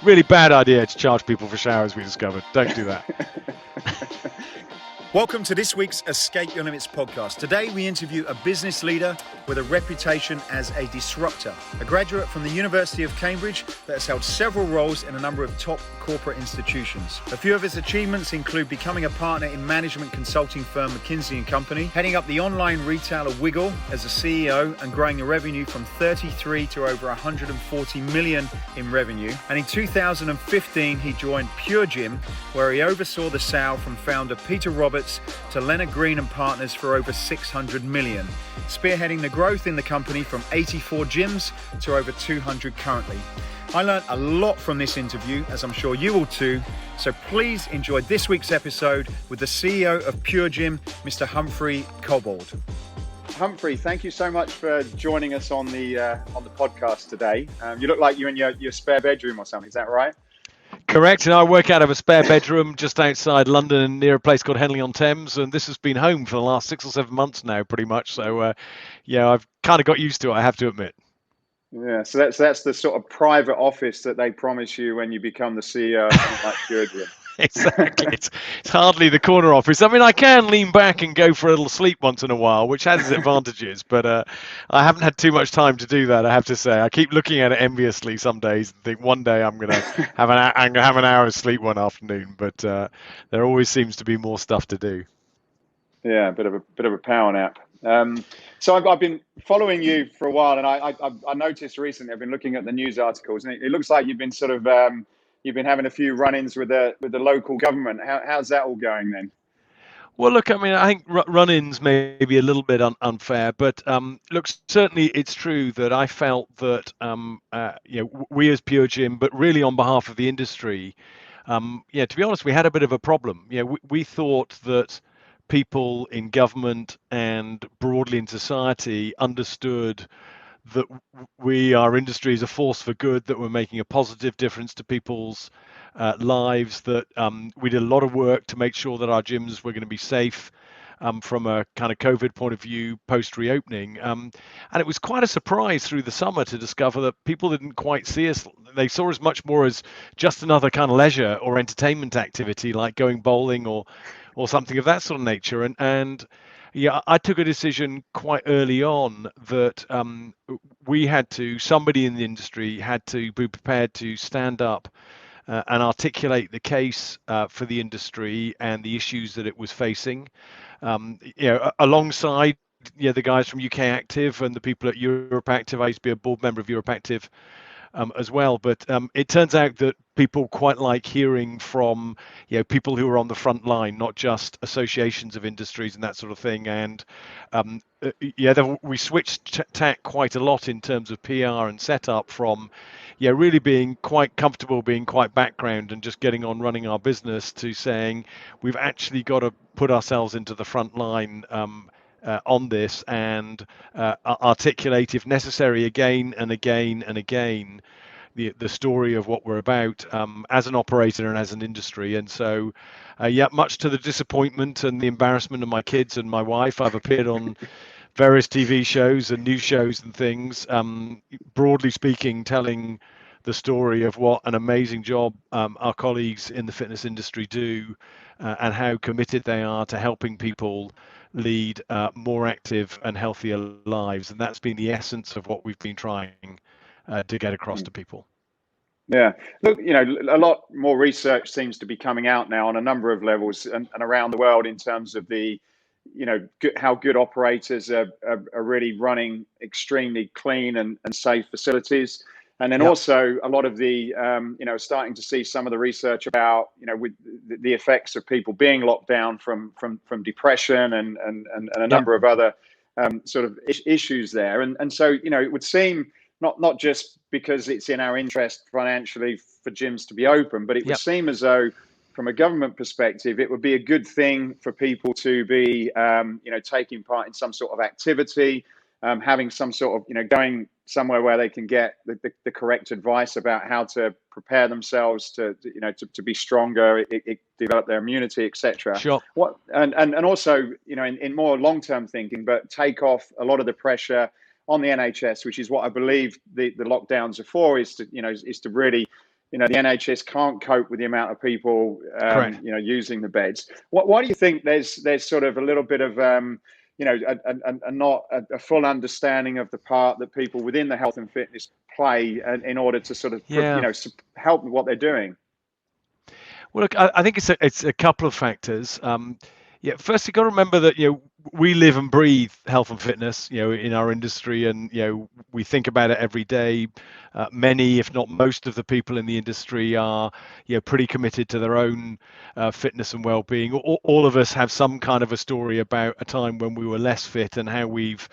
Really bad idea to charge people for showers, we discovered. Don't do that. Welcome to this week's Escape Your Limits podcast. Today we interview a business leader with a reputation as a disruptor, a graduate from the University of Cambridge that has held several roles in a number of top corporate institutions. A few of his achievements include becoming a partner in management consulting firm McKinsey & Company, heading up the online retailer Wiggle as a CEO and growing the revenue from 33 to over 140 million in revenue. And in 2015, he joined PureGym, where he oversaw the sale from founder Peter Roberts to Leonard Green and Partners for over 600 million, spearheading the growth in the company from 84 gyms to over 200 currently. I learned a lot from this interview, as I'm sure you will too, so please enjoy this week's episode with the CEO of PureGym, Mr. Humphrey Cobbold. Humphrey, thank you so much for joining us on the podcast today. You look like you're in your spare bedroom or something, is that right? Correct, and I work out of a spare bedroom just outside London near a place called Henley-on-Thames, and this has been home for the last 6 or 7 months now, pretty much. So, I've kind of got used to it, I have to admit. Yeah, so that's the sort of private office that they promise you when you become the CEO of like PureGym. Exactly. It's hardly the corner office. I mean, I can lean back and go for a little sleep once in a while, which has its advantages, but I haven't had too much time to do that, I have to say. I keep looking at it enviously some days and think one day I'm going to have an hour of sleep one afternoon, but there always seems to be more stuff to do. Yeah, a bit of a power nap. So I've been following you for a while, and I noticed recently I've been looking at the news articles, and it looks like you've been sort of you've been having a few run-ins with the local government. How's that all going then? Well, look, I mean, I think run-ins may be a little bit unfair, but look, certainly it's true that I felt that we as PureGym, but really on behalf of the industry, to be honest, we had a bit of a problem. We thought that people in government and broadly in society understood that our industry is a force for good, that we're making a positive difference to people's lives, that we did a lot of work to make sure that our gyms were going to be safe from a kind of COVID point of view post reopening. And it was quite a surprise through the summer to discover that people didn't quite see us. They saw us much more as just another kind of leisure or entertainment activity like going bowling or something of that sort of nature. And I took a decision quite early on that somebody in the industry had to be prepared to stand up and articulate the case for the industry and the issues that it was facing. Alongside the guys from UK Active and the people at Europe Active. I used to be a board member of Europe Active as well. But it turns out that people quite like hearing from people who are on the front line, not just associations of industries and that sort of thing. And we switched tack quite a lot in terms of PR and setup from really being quite comfortable, being quite background and just getting on running our business, to saying we've actually got to put ourselves into the front line on this and articulate, if necessary, again and again and again, the story of what we're about as an operator and as an industry. And so, much to the disappointment and the embarrassment of my kids and my wife, I've appeared on various TV shows and news shows and things, broadly speaking, telling the story of what an amazing job our colleagues in the fitness industry do and how committed they are to helping people lead more active and healthier lives. And that's been the essence of what we've been trying to get across to people. Yeah, look, a lot more research seems to be coming out now on a number of levels and around the world in terms of the, how good operators are really running extremely clean and safe facilities. And then also a lot of the, starting to see some of the research about, with the effects of people being locked down from depression and a number of other sort of issues there. And so, it would seem not just because it's in our interest financially for gyms to be open, but it would seem as though from a government perspective, it would be a good thing for people to be, taking part in some sort of activity, having some sort of, going somewhere where they can get the correct advice about how to prepare themselves to be stronger, develop their immunity, etc. Sure. And also, in more long-term thinking, but take off a lot of the pressure on the NHS, which is what I believe the lockdowns are for, is to really the NHS can't cope with the amount of people, Correct. using the beds. Why do you think there's sort of a little bit of, not a full understanding of the part that people within the health and fitness play in order to sort of, Yeah. help with what they're doing? Well, look, I think it's a couple of factors. Yeah, first you've got to remember that we live and breathe health and fitness, in our industry, and we think about it every day. Many, if not most, of the people in the industry are pretty committed to their own fitness and well-being. All of us have some kind of a story about a time when we were less fit and how we've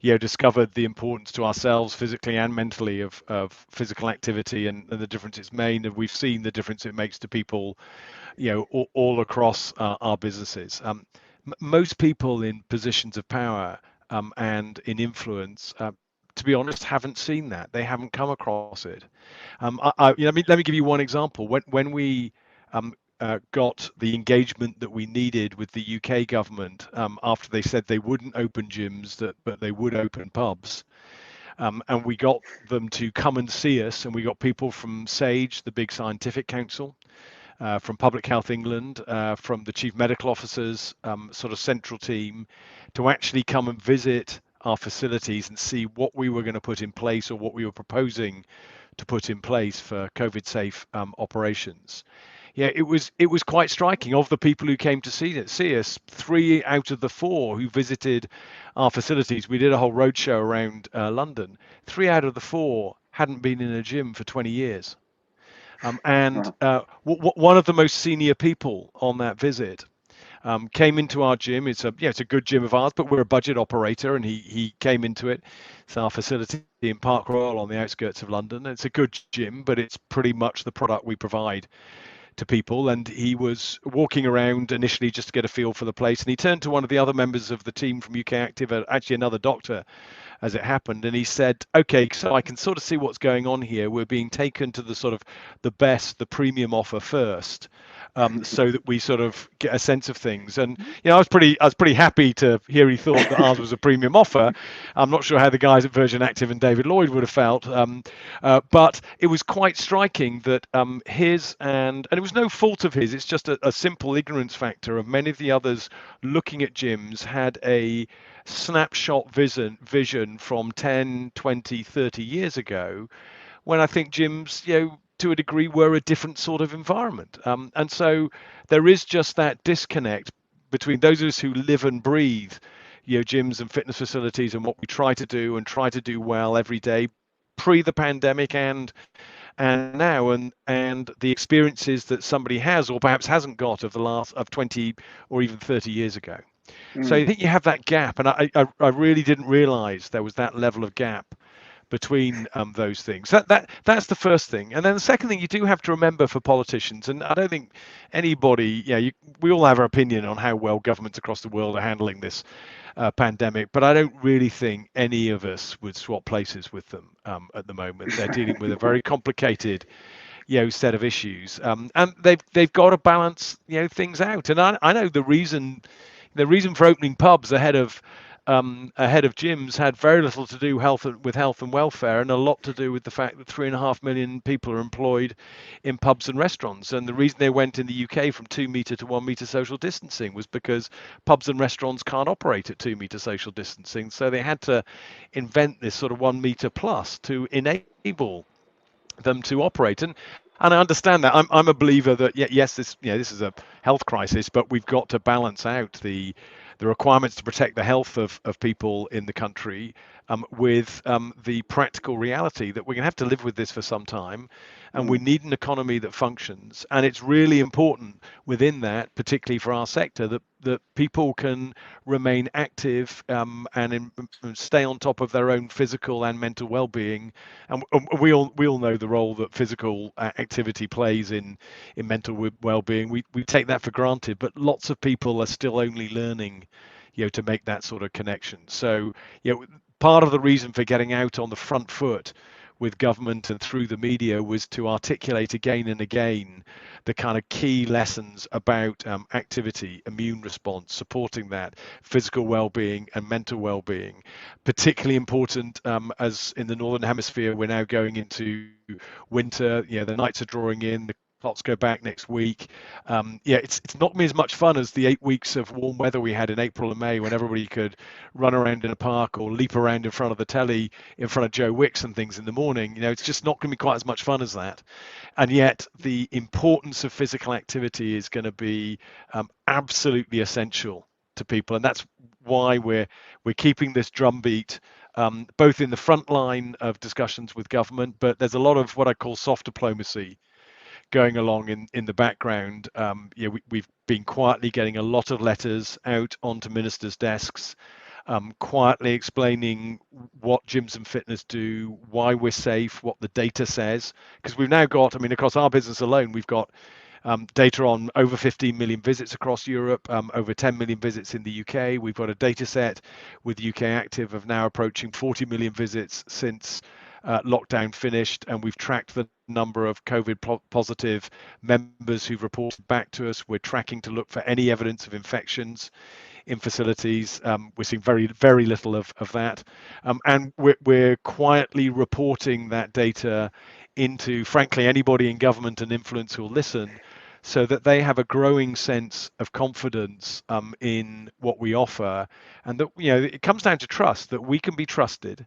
discovered the importance to ourselves physically and mentally of physical activity and the difference it's made, and we've seen the difference it makes to people all across our businesses. Most people in positions of power and in influence, to be honest, haven't seen that. They haven't come across it. Let me give you one example. When we got the engagement that we needed with the UK government after they said they wouldn't open gyms, but they would open pubs. And we got them to come and see us, and we got people from SAGE, the big scientific council, from Public Health England, from the chief medical officers, sort of central team, to actually come and visit our facilities and see what we were going to put in place or what we were proposing to put in place for COVID-safe operations. Yeah, it was quite striking. Of the people who came to see us, 3 out of the 4 who visited our facilities, we did a whole roadshow around London. 3 out of the 4 hadn't been in a gym for 20 years. And one of the most senior people on that visit came into our gym. It's a good gym of ours, but we're a budget operator, and he came into it. It's our facility in Park Royal on the outskirts of London. It's a good gym, but it's pretty much the product we provide to people. And he was walking around initially just to get a feel for the place, and he turned to one of the other members of the team from UK Active, actually another doctor as it happened, and he said, okay, so I can sort of see what's going on here. We're being taken to the sort of the premium offer first, so that we sort of get a sense of things. And I was pretty happy to hear he thought that ours was a premium offer. I'm not sure how the guys at Virgin Active and David Lloyd would have felt, but it was quite striking that his, and it was no fault of his, it's just a simple ignorance factor of many of the others looking at gyms had a snapshot vision from 10, 20, 30 years ago, when I think gyms, to a degree, were a different sort of environment. And so there is just that disconnect between those of us who live and breathe, gyms and fitness facilities, and what we try to do well every day, pre the pandemic and now, and the experiences that somebody has or perhaps hasn't got of 20 or even 30 years ago. So I think you have that gap, and I really didn't realize there was that level of gap between those things. That's the first thing. And then the second thing you do have to remember for politicians, and I don't think anybody, we all have our opinion on how well governments across the world are handling this pandemic, but I don't really think any of us would swap places with them at the moment. They're dealing with a very complicated set of issues, and they've got to balance things out. And I know the reason for opening pubs ahead of gyms had very little to do with health and welfare, and a lot to do with the fact that 3.5 million people are employed in pubs and restaurants. And the reason they went in the UK from 2 metre to 1 metre social distancing was because pubs and restaurants can't operate at 2 metre social distancing. So they had to invent this sort of 1 metre plus to enable them to operate. And I understand that. I'm a believer that yes, this is a health crisis, but we've got to balance out the requirements to protect the health of people in the country with the practical reality that we're going to have to live with this for some time, and we need an economy that functions. And it's really important within that, particularly for our sector, that people can remain active and stay on top of their own physical and mental well-being. And we all know the role that physical activity plays in mental well-being. We take that for granted, but lots of people are still only learning to make that sort of connection. So part of the reason for getting out on the front foot with government and through the media was to articulate again and again the kind of key lessons about activity, immune response, supporting that, physical well-being and mental well-being. Particularly important as in the Northern Hemisphere, we're now going into winter. The nights are drawing in, the clocks go back next week. It's not me as much fun as the 8 weeks of warm weather we had in April and May when everybody could run around in a park or leap around in front of the telly in front of Joe Wicks and things in the morning. It's just not going to be quite as much fun as that. And yet the importance of physical activity is going to be absolutely essential to people, and that's why we're keeping this drumbeat both in the front line of discussions with government, but there's a lot of what I call soft diplomacy going along in the background. We've been quietly getting a lot of letters out onto ministers' desks, quietly explaining what gyms and fitness do, why we're safe, what the data says. Because we've now got, across our business alone, we've got data on over 15 million visits across Europe, over 10 million visits in the UK. We've got a data set with UK Active of now approaching 40 million visits since lockdown finished, and we've tracked the number of COVID positive members who've reported back to us. We're tracking to look for any evidence of infections in facilities. We're seeing very, very little of that. And we're quietly reporting that data into, frankly, anybody in government and influence who'll listen, so that they have a growing sense of confidence in what we offer. And that, it comes down to trust, that we can be trusted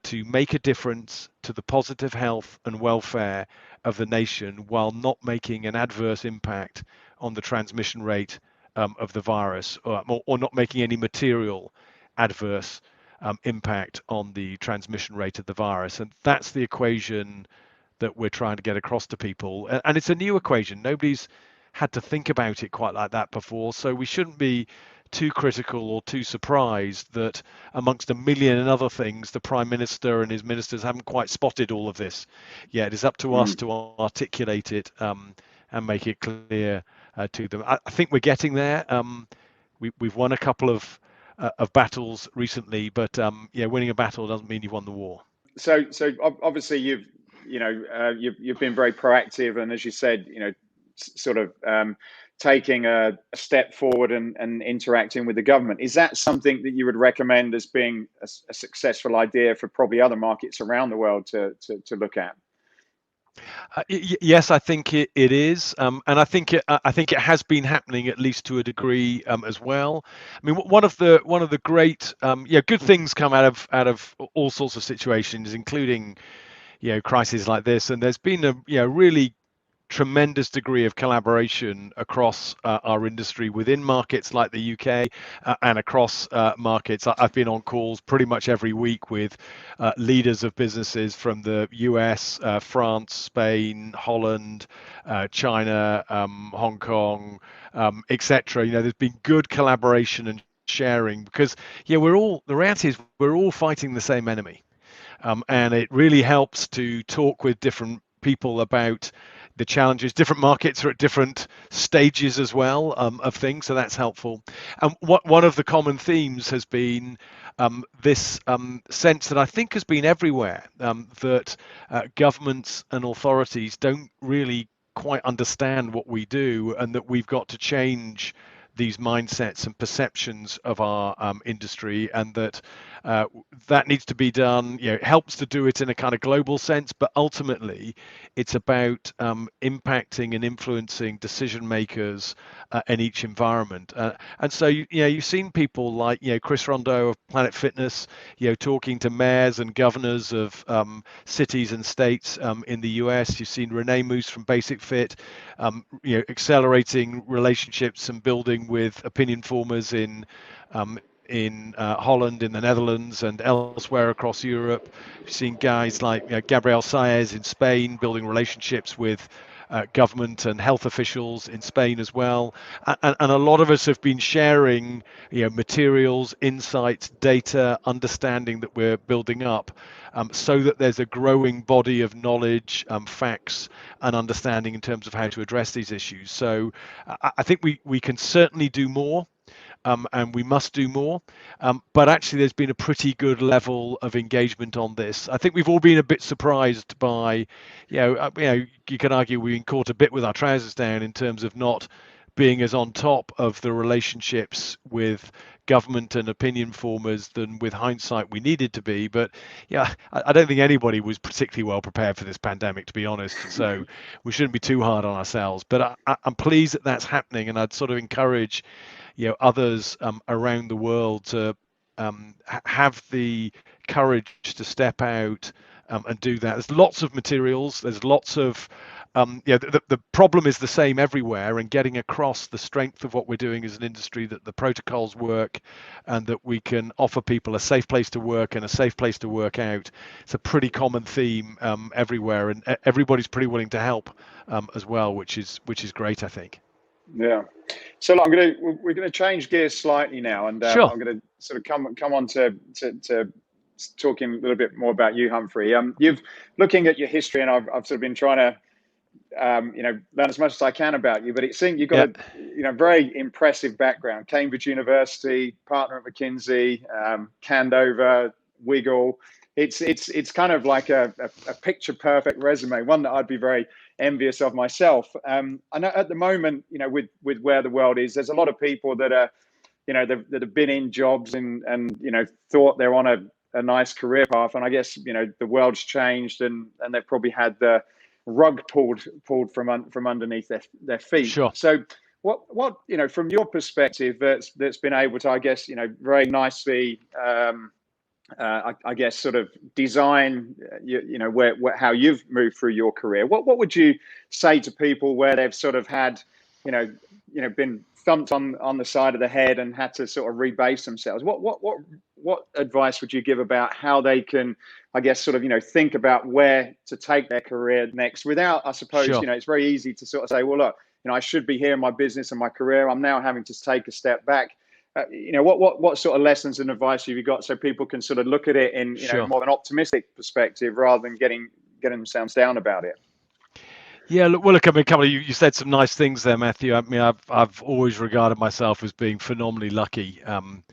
to make a difference to the positive health and welfare of the nation while not making an adverse impact on the transmission rate of the virus, or not making any material adverse impact on the transmission rate of the virus. And that's the equation that we're trying to get across to people. And it's a new equation. Nobody's had to think about it quite like that before. So we shouldn't be too critical or too surprised that amongst a million and other things, the Prime Minister and his ministers haven't quite spotted all of this yet. It's up to us to articulate it and make it clear to them. I think we're getting there. We've won a couple of battles recently, but winning a battle doesn't mean you've won the war. So obviously you've been very proactive, and as you said, sort of taking a step forward and interacting with the government. Is that something that you would recommend as being a successful idea for probably other markets around the world to look at? Yes, I think it is, and I think it has been happening at least to a degree as well. One of the great good things come out of all sorts of situations, including crises like this, and there's been a really tremendous degree of collaboration across our industry within markets like the UK and across markets. I've been on calls pretty much every week with leaders of businesses from the US, France, Spain, Holland, China, Hong Kong, etc. There's been good collaboration and sharing, because the reality is we're all fighting the same enemy, and it really helps to talk with different people about the challenges. Different markets are at different stages as well of things, so that's helpful. And one of the common themes has been this sense that I think has been everywhere, that governments and authorities don't really quite understand what we do, and that we've got to change these mindsets and perceptions of our industry, and that that needs to be done. It helps to do it in a kind of global sense, but ultimately it's about impacting and influencing decision makers in each environment. And so you've seen people like Chris Rondeau of Planet Fitness, talking to mayors and governors of cities and states in the US. You've seen Renee Moose from Basic Fit, accelerating relationships and building with opinion formers in Holland, in the Netherlands, and elsewhere across Europe. We've seen guys like Gabriel Saez in Spain building relationships with government and health officials in Spain as well. And a lot of us have been sharing materials, insights, data, understanding that we're building up, so that there's a growing body of knowledge, facts, and understanding in terms of how to address these issues. So I think we can certainly do more. and we must do more. But actually, there's been a pretty good level of engagement on this. I think we've all been a bit surprised by, you can argue we've been caught a bit with our trousers down in terms of not being as on top of the relationships with government and opinion formers than with hindsight we needed to be. But yeah, I don't think anybody was particularly well prepared for this pandemic, to be honest. So we shouldn't be too hard on ourselves. But I'm pleased that that's happening, and I'd sort of encourage others around the world to have the courage to step out and do that. There's lots of materials. There's lots of the problem is the same everywhere, and getting across the strength of what we're doing as an industry, that the protocols work and that we can offer people a safe place to work and a safe place to work out. It's a pretty common theme everywhere, and everybody's pretty willing to help as well, which is great, I think. Yeah. So look, we're gonna change gears slightly now, and Sure. I'm gonna sort of come on to talking a little bit more about you, Humphrey. You've looking at your history, and I've sort of been trying to learn as much as I can about you. But it seems you've got a very impressive background: Cambridge University, partner at McKinsey, Candover, Wiggle. It's kind of like a picture perfect resume, one that I'd be very envious of myself. I know at the moment, with where the world is, there's a lot of people that are, that have been in jobs and thought they're on a nice career path, and I guess the world's changed, and they've probably had the rug pulled from underneath their feet. Sure. So what from your perspective, that's been able to, I guess, very nicely I guess sort of design how you've moved through your career. What would you say to people where they've sort of had been thumped on the side of the head and had to sort of rebase themselves? What advice would you give about how they can, I guess, sort of think about where to take their career next without, I suppose, Sure. It's very easy to sort of say, well, look, I should be here in my business and my career. I'm now having to take a step back. What sort of lessons and advice have you got so people can sort of look at it in Sure. more of an optimistic perspective rather than getting themselves down about it? Yeah, look. I mean, you said some nice things there, Matthew. I mean, I've always regarded myself as being phenomenally lucky, and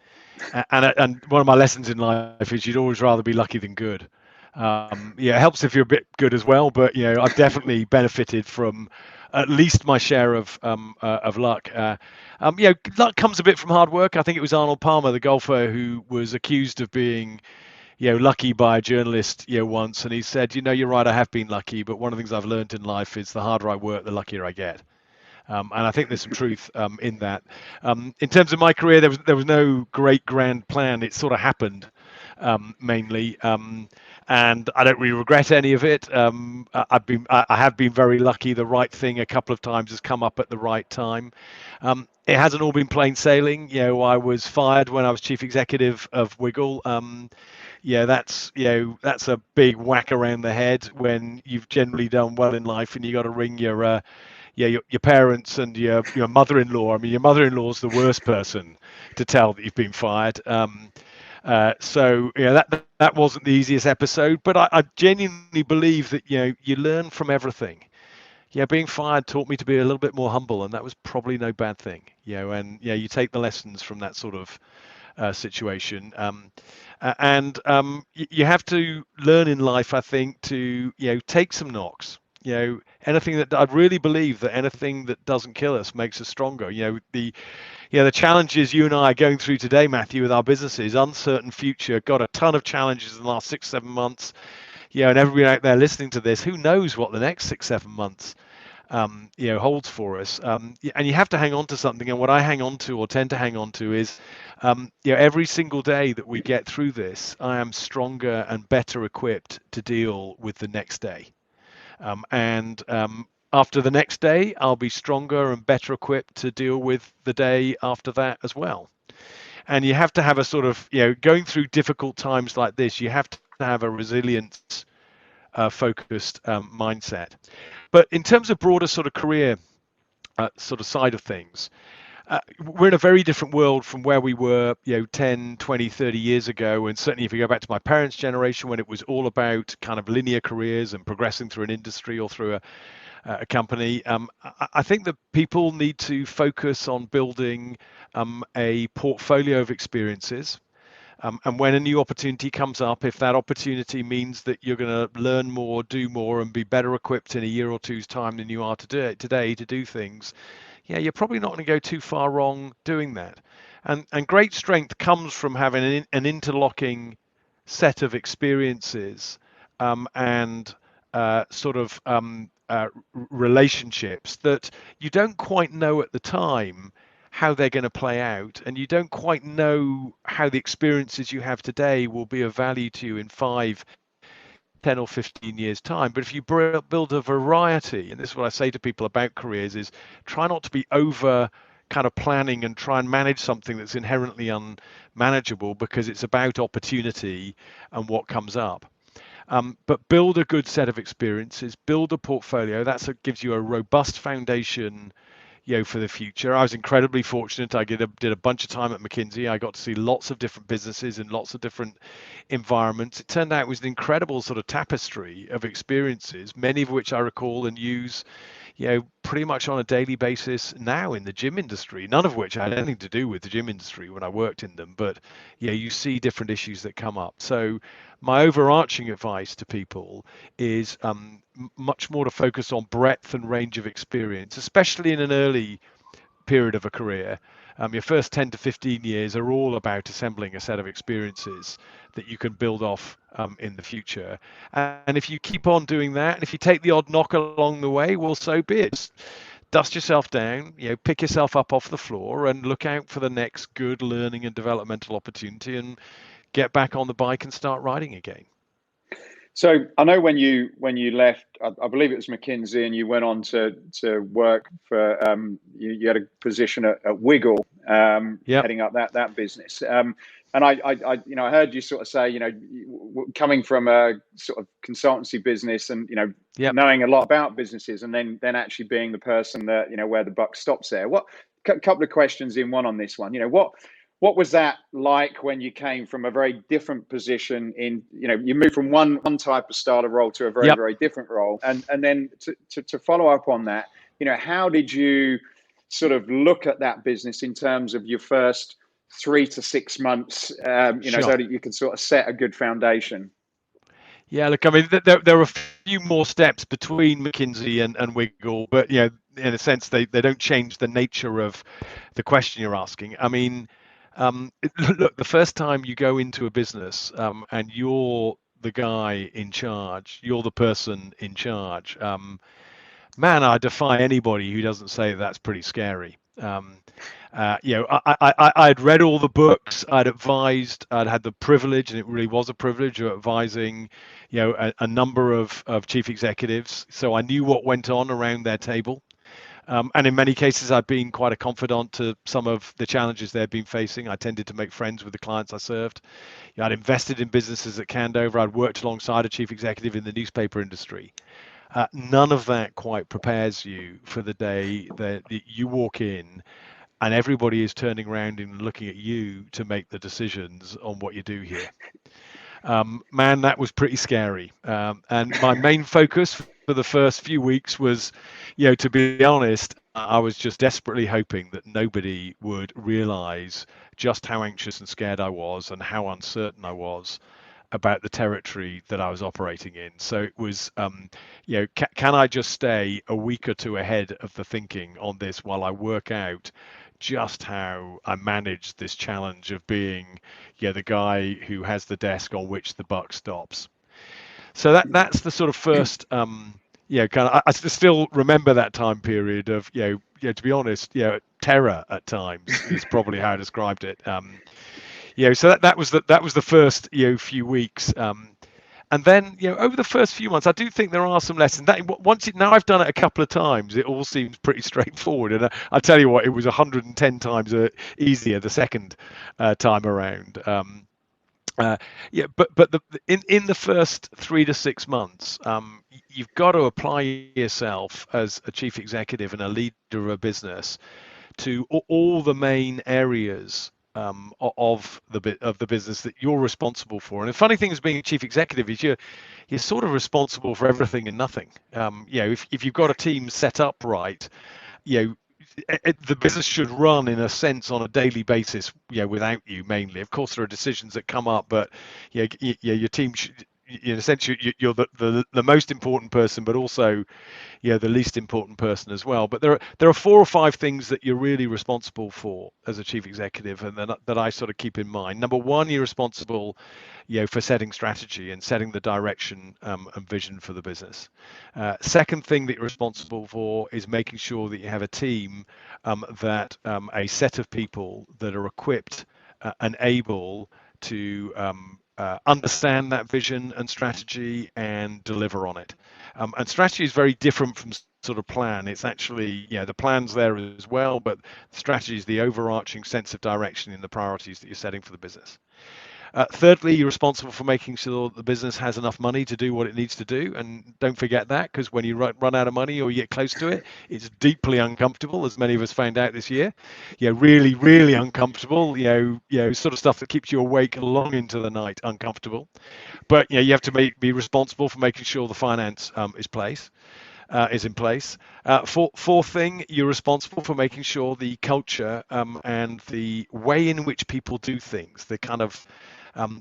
one of my lessons in life is you'd always rather be lucky than good. It helps if you're a bit good as well, but I've definitely benefited from at least my share of luck. Luck comes a bit from hard work. I think it was Arnold Palmer, the golfer, who was accused of being lucky by a journalist once, and he said, you're right, I have been lucky, but one of the things I've learned in life is the harder I work, the luckier I get. And I think there's some truth in that. In terms of my career, there was no great grand plan. It sort of happened mainly, and I don't really regret any of it. I have been very lucky. The right thing a couple of times has come up at the right time. It hasn't all been plain sailing. I was fired when I was chief executive of Wiggle. That's a big whack around the head when you've generally done well in life, and you got to ring your parents and your mother-in-law. I mean, your mother-in-law is the worst person to tell that you've been fired. So that wasn't the easiest episode, but I genuinely believe that you learn from everything. Being fired taught me to be a little bit more humble, and that was probably no bad thing. And you take the lessons from that sort of situation, and you have to learn in life, I think, to take some knocks. Anything that I really believe that anything that doesn't kill us makes us stronger. The challenges you and I are going through today, Matthew, with our businesses, uncertain future, got a ton of challenges in the last 6-7 months. And everybody out there listening to this, who knows what the next 6-7 months holds for us. And you have to hang on to something. And what I hang on to, or tend to hang on to, is every single day that we get through this, I am stronger and better equipped to deal with the next day. And after the next day, I'll be stronger and better equipped to deal with the day after that as well. And you have to have a sort of, going through difficult times like this, you have to have a resilience focused mindset. But in terms of broader sort of career sort of side of things, we're in a very different world from where we were 10, 20, 30 years ago. And certainly if you go back to my parents' generation, when it was all about kind of linear careers and progressing through an industry or through a company. I think that people need to focus on building a portfolio of experiences. And when a new opportunity comes up, if that opportunity means that you're going to learn more, do more, and be better equipped in a year or two's time than you are today to do things, yeah, you're probably not going to go too far wrong doing that. And great strength comes from having an interlocking set of experiences and sort of relationships that you don't quite know at the time how they're going to play out, and you don't quite know how the experiences you have today will be of value to you in 5, 10 or 15 years time. But if you build a variety, and this is what I say to people about careers, is try not to be over kind of planning and try and manage something that's inherently unmanageable, because it's about opportunity and what comes up. But build a good set of experiences, build a portfolio. Gives you a robust foundation, for the future. I was incredibly fortunate. I did a bunch of time at McKinsey. I got to see lots of different businesses in lots of different environments. It turned out it was an incredible sort of tapestry of experiences, many of which I recall and use, pretty much on a daily basis now in the gym industry, none of which had anything to do with the gym industry when I worked in them. But you see different issues that come up. So my overarching advice to people is much more to focus on breadth and range of experience, especially in an early period of a career. Your first 10 to 15 years are all about assembling a set of experiences that you can build off in the future. And if you keep on doing that, and if you take the odd knock along the way, well, so be it. Just dust yourself down, pick yourself up off the floor and look out for the next good learning and developmental opportunity, and get back on the bike and start riding again. So I know when you left, I believe it was McKinsey, and you went on to work for you had a position at Wiggle, heading up that business. And I heard you sort of say, coming from a sort of consultancy business and knowing a lot about businesses, and then actually being the person that where the buck stops there. Couple of questions in one on this one. What was that like when you came from a very different position in, you moved from one type of style of role to a very, very different role. And then to follow up on that, how did you sort of look at that business in terms of your first 3 to 6 months, so that you can sort of set a good foundation? Yeah, look, I mean, there are a few more steps between McKinsey and Wiggle, but, in a sense, they don't change the nature of the question you're asking. I mean, look, the first time you go into a business and you're the guy in charge, you're the person in charge, man, I defy anybody who doesn't say that's pretty scary. I'd read all the books, I'd advised, I'd had the privilege, and it really was a privilege of advising, a number of chief executives. So I knew what went on around their table. And in many cases, I've been quite a confidant to some of the challenges they've been facing. I tended to make friends with the clients I served. I'd invested in businesses at Candover. I'd worked alongside a chief executive in the newspaper industry. None of that quite prepares you for the day that you walk in and everybody is turning around and looking at you to make the decisions on what you do here. Man, that was pretty scary. And my main focus for the first few weeks was, to be honest, I was just desperately hoping that nobody would realize just how anxious and scared I was and how uncertain I was about the territory that I was operating in. So it was, can I just stay a week or two ahead of the thinking on this while I work out just how I manage this challenge of being, the guy who has the desk on which the buck stops. So that's the sort of first, kind of. I still remember that time period of, to be honest, terror at times is probably how I described it. So that was the first few weeks. And then, over the first few months, I do think there are some lessons. Now I've done it a couple of times, it all seems pretty straightforward. And I tell you what, it was 110 times easier the second time around. But in the first 3 to 6 months, you've got to apply yourself as a chief executive and a leader of a business to all the main areas of the business that you're responsible for. And the funny thing is, being a chief executive is you're sort of responsible for everything and nothing. If you've got a team set up right, you know, the business should run in a sense on a daily basis, without you mainly. Of course, there are decisions that come up, but your team should, in a sense, you're the most important person, but also the least important person as well. But there are 4 or 5 things that you're really responsible for as a chief executive, and that I sort of keep in mind. Number one, you're responsible, for setting strategy and setting the direction and vision for the business. Second thing that you're responsible for is making sure that you have a team, a set of people that are equipped and able to understand that vision and strategy and deliver on it. And strategy is very different from sort of plan. It's actually, the plan's there as well, but strategy is the overarching sense of direction in the priorities that you're setting for the business. Thirdly, you're responsible for making sure the business has enough money to do what it needs to do. And don't forget that, because when you run out of money or you get close to it, it's deeply uncomfortable, as many of us found out this year. Really, really uncomfortable, sort of stuff that keeps you awake long into the night, uncomfortable. But you have to be responsible for making sure the finance is in place. Fourth thing, you're responsible for making sure the culture and the way in which people do things, the kind of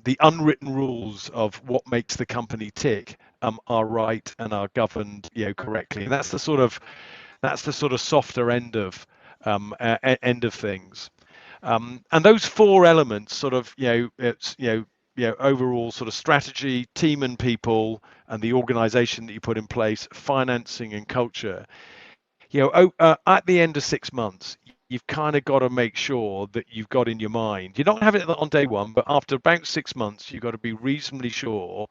the unwritten rules of what makes the company tick, are right and are governed, correctly. And that's the sort of softer end of things. And those 4 elements, sort of, it's overall sort of strategy, team and people, and the organization that you put in place, financing and culture. At the end of 6 months, you've kind of got to make sure that you've got in your mind, you don't have it on day one, but after about 6 months, you've got to be reasonably sure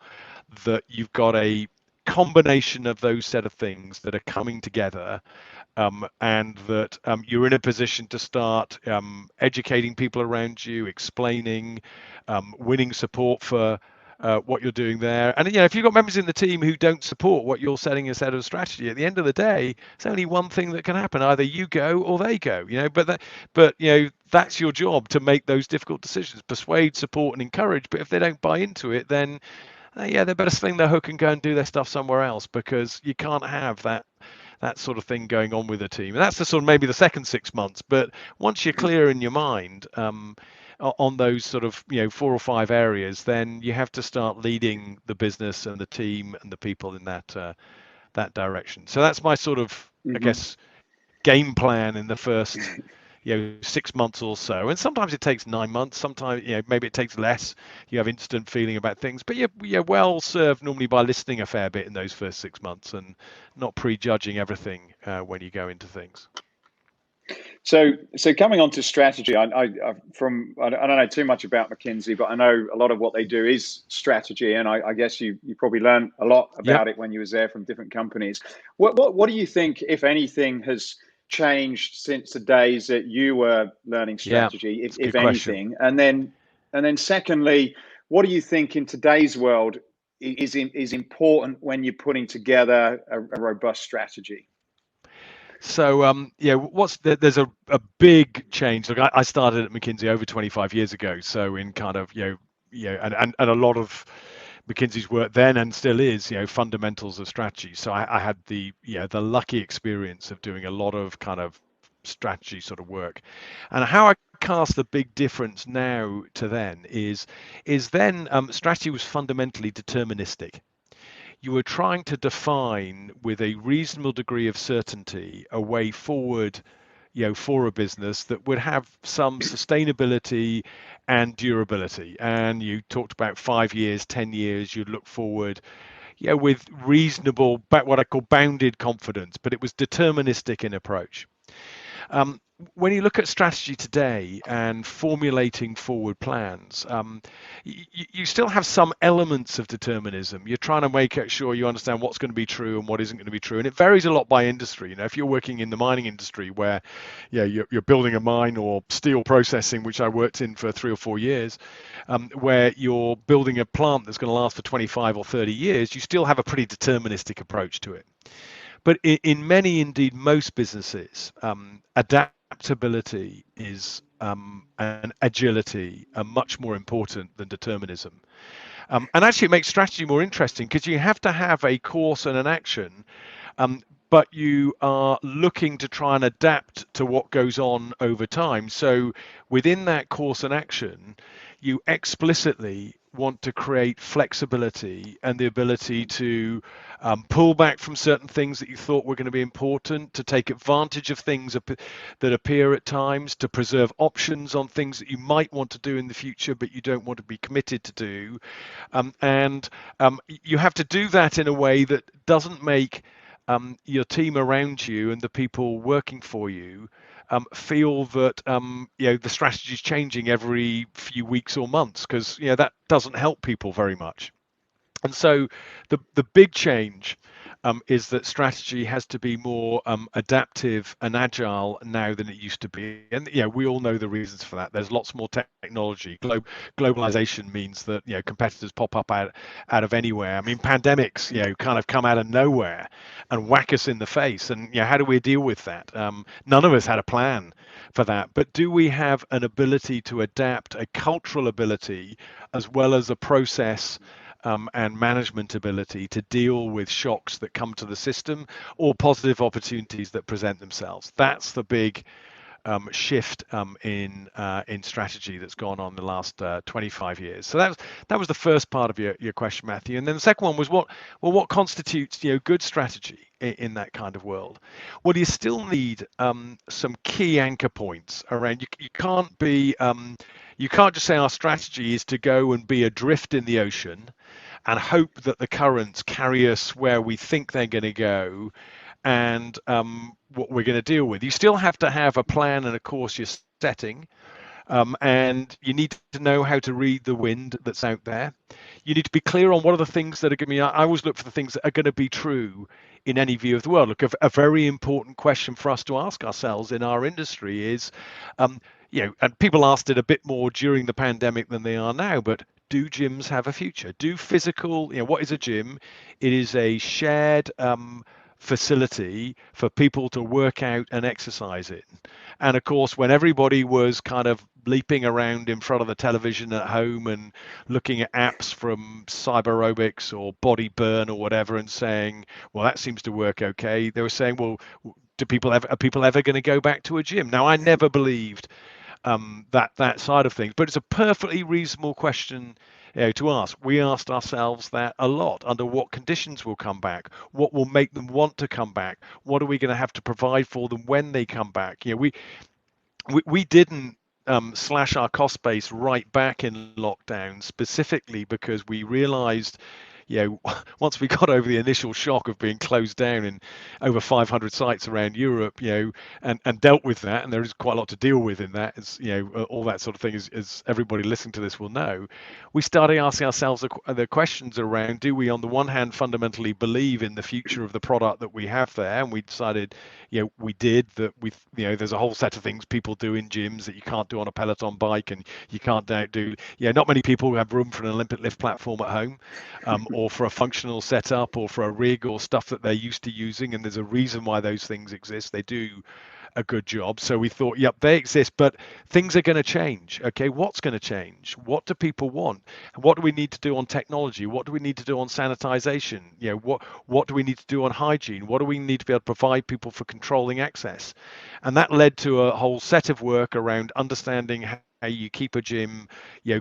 that you've got a combination of those set of things that are coming together, and that you're in a position to start educating people around you, explaining, winning support for what you're doing there. And if you've got members in the team who don't support what you're setting as a strategy, at the end of the day, it's only one thing that can happen: either you go or they go. But that's your job, to make those difficult decisions, persuade, support, and encourage. But if they don't buy into it, then they better sling their hook and go and do their stuff somewhere else, because you can't have that sort of thing going on with a team. And that's the sort of maybe the second 6 months. But once you're clear in your mind on those sort of 4 or 5 areas, then you have to start leading the business and the team and the people in that direction. So that's my sort of, I guess, game plan in the first 6 months or so. And sometimes it takes 9 months, sometimes maybe it takes less. You have instant feeling about things, but you're well served normally by listening a fair bit in those first 6 months and not prejudging everything when you go into things. So coming on to strategy, I don't know too much about McKinsey, but I know a lot of what they do is strategy, and I guess you probably learned a lot about it when you was there from different companies. What do you think, if anything, has changed since the days that you were learning strategy, if anything? And then secondly, what do you think in today's world is important when you're putting together a robust strategy? So there's a big change. Look, I started at McKinsey over 25 years ago, so in kind of and a lot of McKinsey's work then and still is fundamentals of strategy. So I had the lucky experience of doing a lot of kind of strategy sort of work. And how I cast the big difference now to then is then strategy was fundamentally deterministic. You were trying to define with a reasonable degree of certainty a way forward, for a business that would have some sustainability and durability. And you talked about 5 years, 10 years, you'd look forward, with reasonable, what I call bounded confidence, but it was deterministic in approach. When you look at strategy today and formulating forward plans, you still have some elements of determinism. You're trying to make sure you understand what's going to be true and what isn't going to be true, and it varies a lot by industry. If you're working in the mining industry, where you're building a mine, or steel processing, which I worked in for 3 or 4 years, where you're building a plant that's going to last for 25 or 30 years, you still have a pretty deterministic approach to it. But in many, indeed most businesses, adaptability is and agility are much more important than determinism. And actually, it makes strategy more interesting because you have to have a course and an action, um, but you are looking to try and adapt to what goes on over time. So within that course and action, you explicitly want to create flexibility and the ability to pull back from certain things that you thought were going to be important, to take advantage of things that appear at times, to preserve options on things that you might want to do in the future but you don't want to be committed to do. And you have to do that in a way that doesn't make your team around you and the people working for you feel that the strategy is changing every few weeks or months, because that doesn't help people very much. And so the big change is that strategy has to be more adaptive and agile now than it used to be. And we all know the reasons for that. There's lots more technology. Globalization means that competitors pop up out of anywhere. I mean, pandemics kind of come out of nowhere and whack us in the face. And how do we deal with that? None of us had a plan for that. But do we have an ability to adapt, a cultural ability, as well as a process and management ability to deal with shocks that come to the system or positive opportunities that present themselves? That's the big shift in strategy that's gone on in the last 25 years. So that was the first part of your question, Matthew. And then the second one was what constitutes good strategy in that kind of world? Well, you still need some key anchor points around. You can't be you can't just say our strategy is to go and be adrift in the ocean and hope that the currents carry us where we think they're going to go and what we're going to deal with. You still have to have a plan and a course you're setting, and you need to know how to read the wind that's out there. You need to be clear on what are the things that are going to be. I always look for the things that are going to be true in any view of the world. Look, a very important question for us to ask ourselves in our industry is, and people asked it a bit more during the pandemic than they are now, but do gyms have a future? Do physical, what is a gym? It is a shared facility for people to work out and exercise in. And of course, when everybody was kind of leaping around in front of the television at home and looking at apps from cyber aerobics or body burn or whatever and saying, well, that seems to work okay, they were saying, well, are people ever going to go back to a gym? Now, I never believed that side of things, but it's a perfectly reasonable question to ask. We asked ourselves that a lot. Under what conditions will come back? What will make them want to come back? What are we going to have to provide for them when they come back? We didn't slash our cost base right back in lockdown specifically because we realized once we got over the initial shock of being closed down in over 500 sites around Europe, and dealt with that, and there is quite a lot to deal with in that, as all that sort of thing, as everybody listening to this will know, we started asking ourselves the questions around, do we on the one hand fundamentally believe in the future of the product that we have there? And we decided, we did that. There's a whole set of things people do in gyms that you can't do on a Peloton bike, and you can't do. Not many people have room for an Olympic lift platform at home, or for a functional setup, or for a rig, or stuff that they're used to using. And there's a reason why those things exist. They do a good job. So we thought, yep, they exist, but things are going to change. Okay, what's going to change? What do people want? What do we need to do on technology? What do we need to do on sanitization? What do we need to do on hygiene? What do we need to be able to provide people for controlling access? And that led to a whole set of work around understanding how you keep a gym,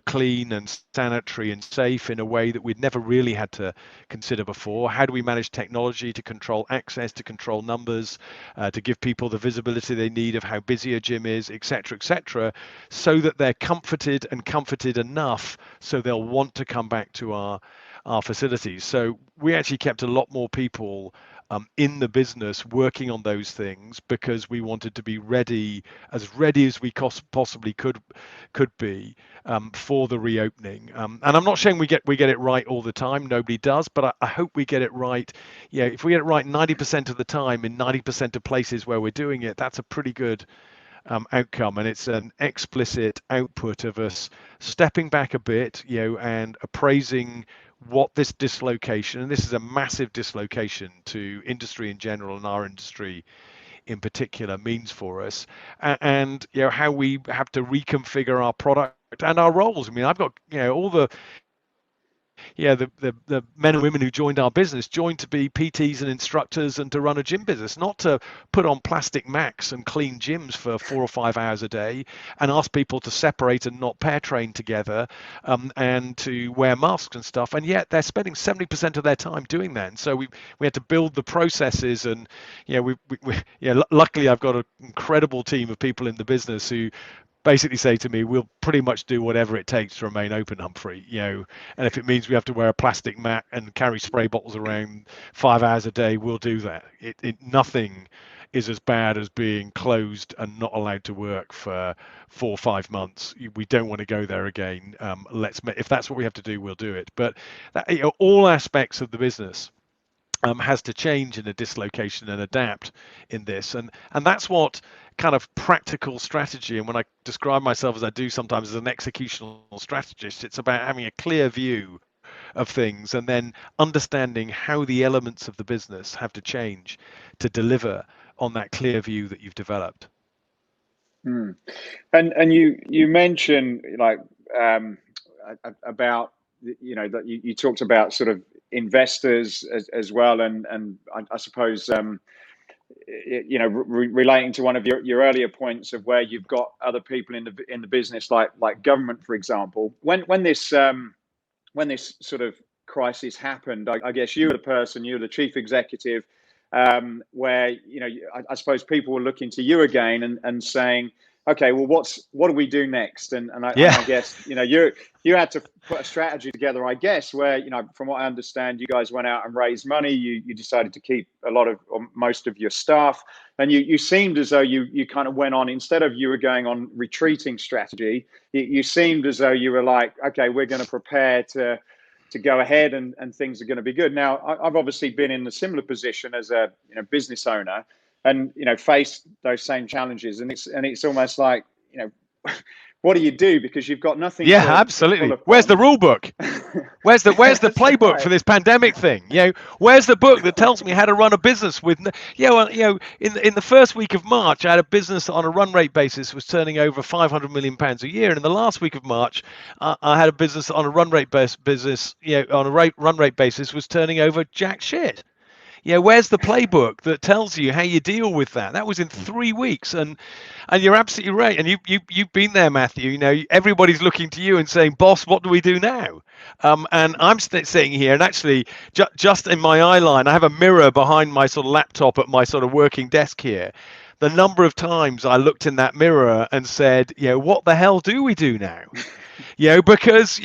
clean and sanitary and safe in a way that we'd never really had to consider before. How do we manage technology to control access, to control numbers, to give people the visibility they need of how busy a gym is, et cetera, so that they're comforted enough so they'll want to come back to our facilities. So we actually kept a lot more people in the business working on those things because we wanted to be ready as we possibly could be for the reopening. And I'm not saying we get it right all the time. Nobody does, but I hope we get it right. If we get it right 90% of the time in 90% of places where we're doing it, that's a pretty good outcome, and it's an explicit output of us stepping back a bit, and appraising what this dislocation, and this is a massive dislocation to industry in general and our industry in particular means for us, and how we have to reconfigure our product and our roles. I mean, I've got all the men and women who joined our business joined to be PTs and instructors and to run a gym business, not to put on plastic mats and clean gyms for 4 or 5 hours a day and ask people to separate and not pair train together, and to wear masks and stuff. And yet they're spending 70% of their time doing that. And so we had to build the processes, and luckily I've got an incredible team of people in the business who basically say to me, we'll pretty much do whatever it takes to remain open, Humphrey. And if it means we have to wear a plastic mat and carry spray bottles around 5 hours a day, we'll do that. Nothing is as bad as being closed and not allowed to work for 4 or 5 months. We don't want to go there again. If that's what we have to do, we'll do it. But all aspects of the business has to change in a dislocation and adapt in this, and that's what kind of practical strategy. And when I describe myself as I do sometimes as an executional strategist, it's about having a clear view of things and then understanding how the elements of the business have to change to deliver on that clear view that you've developed. And you mentioned about that you talked about sort of investors as well, and I suppose relating to one of your earlier points of where you've got other people in the business, like government, for example. When this sort of crisis happened, I guess you were the chief executive, where I suppose people were looking to you again and saying, okay, well, what do we do next? And I guess you had to put a strategy together, I guess, where from what I understand, you guys went out and raised money. You decided to keep a lot of or most of your staff, and you seemed as though you kind of went on, instead of you were going on retreating strategy, you seemed as though you were like, okay, we're going to prepare to go ahead and things are going to be good. Now, I've obviously been in a similar position as a business owner, and faced those same challenges, and it's almost like what do you do, because you've got nothing. Yeah, absolutely. Where's the rule book? Where's the playbook right. for this pandemic thing? Where's the book that tells me how to run a business with? In the first week of March, I had a business that on a run rate basis was turning over £500 million a year, and in the last week of March, I had a business that on a run rate basis was turning over jack shit. Where's the playbook that tells you how you deal with that? That was in 3 weeks, and you're absolutely right. And you've been there, Matthew. Everybody's looking to you and saying, "Boss, what do we do now?" And I'm sitting here, and actually, just in my eye line, I have a mirror behind my sort of laptop at my sort of working desk here. The number of times I looked in that mirror and said, "What the hell do we do now?" Because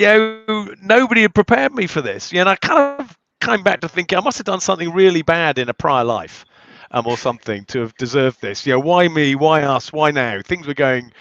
nobody had prepared me for this. And I kind of came back to thinking I must have done something really bad in a prior life, or something to have deserved this. Why me? Why us? Why now? Things were going,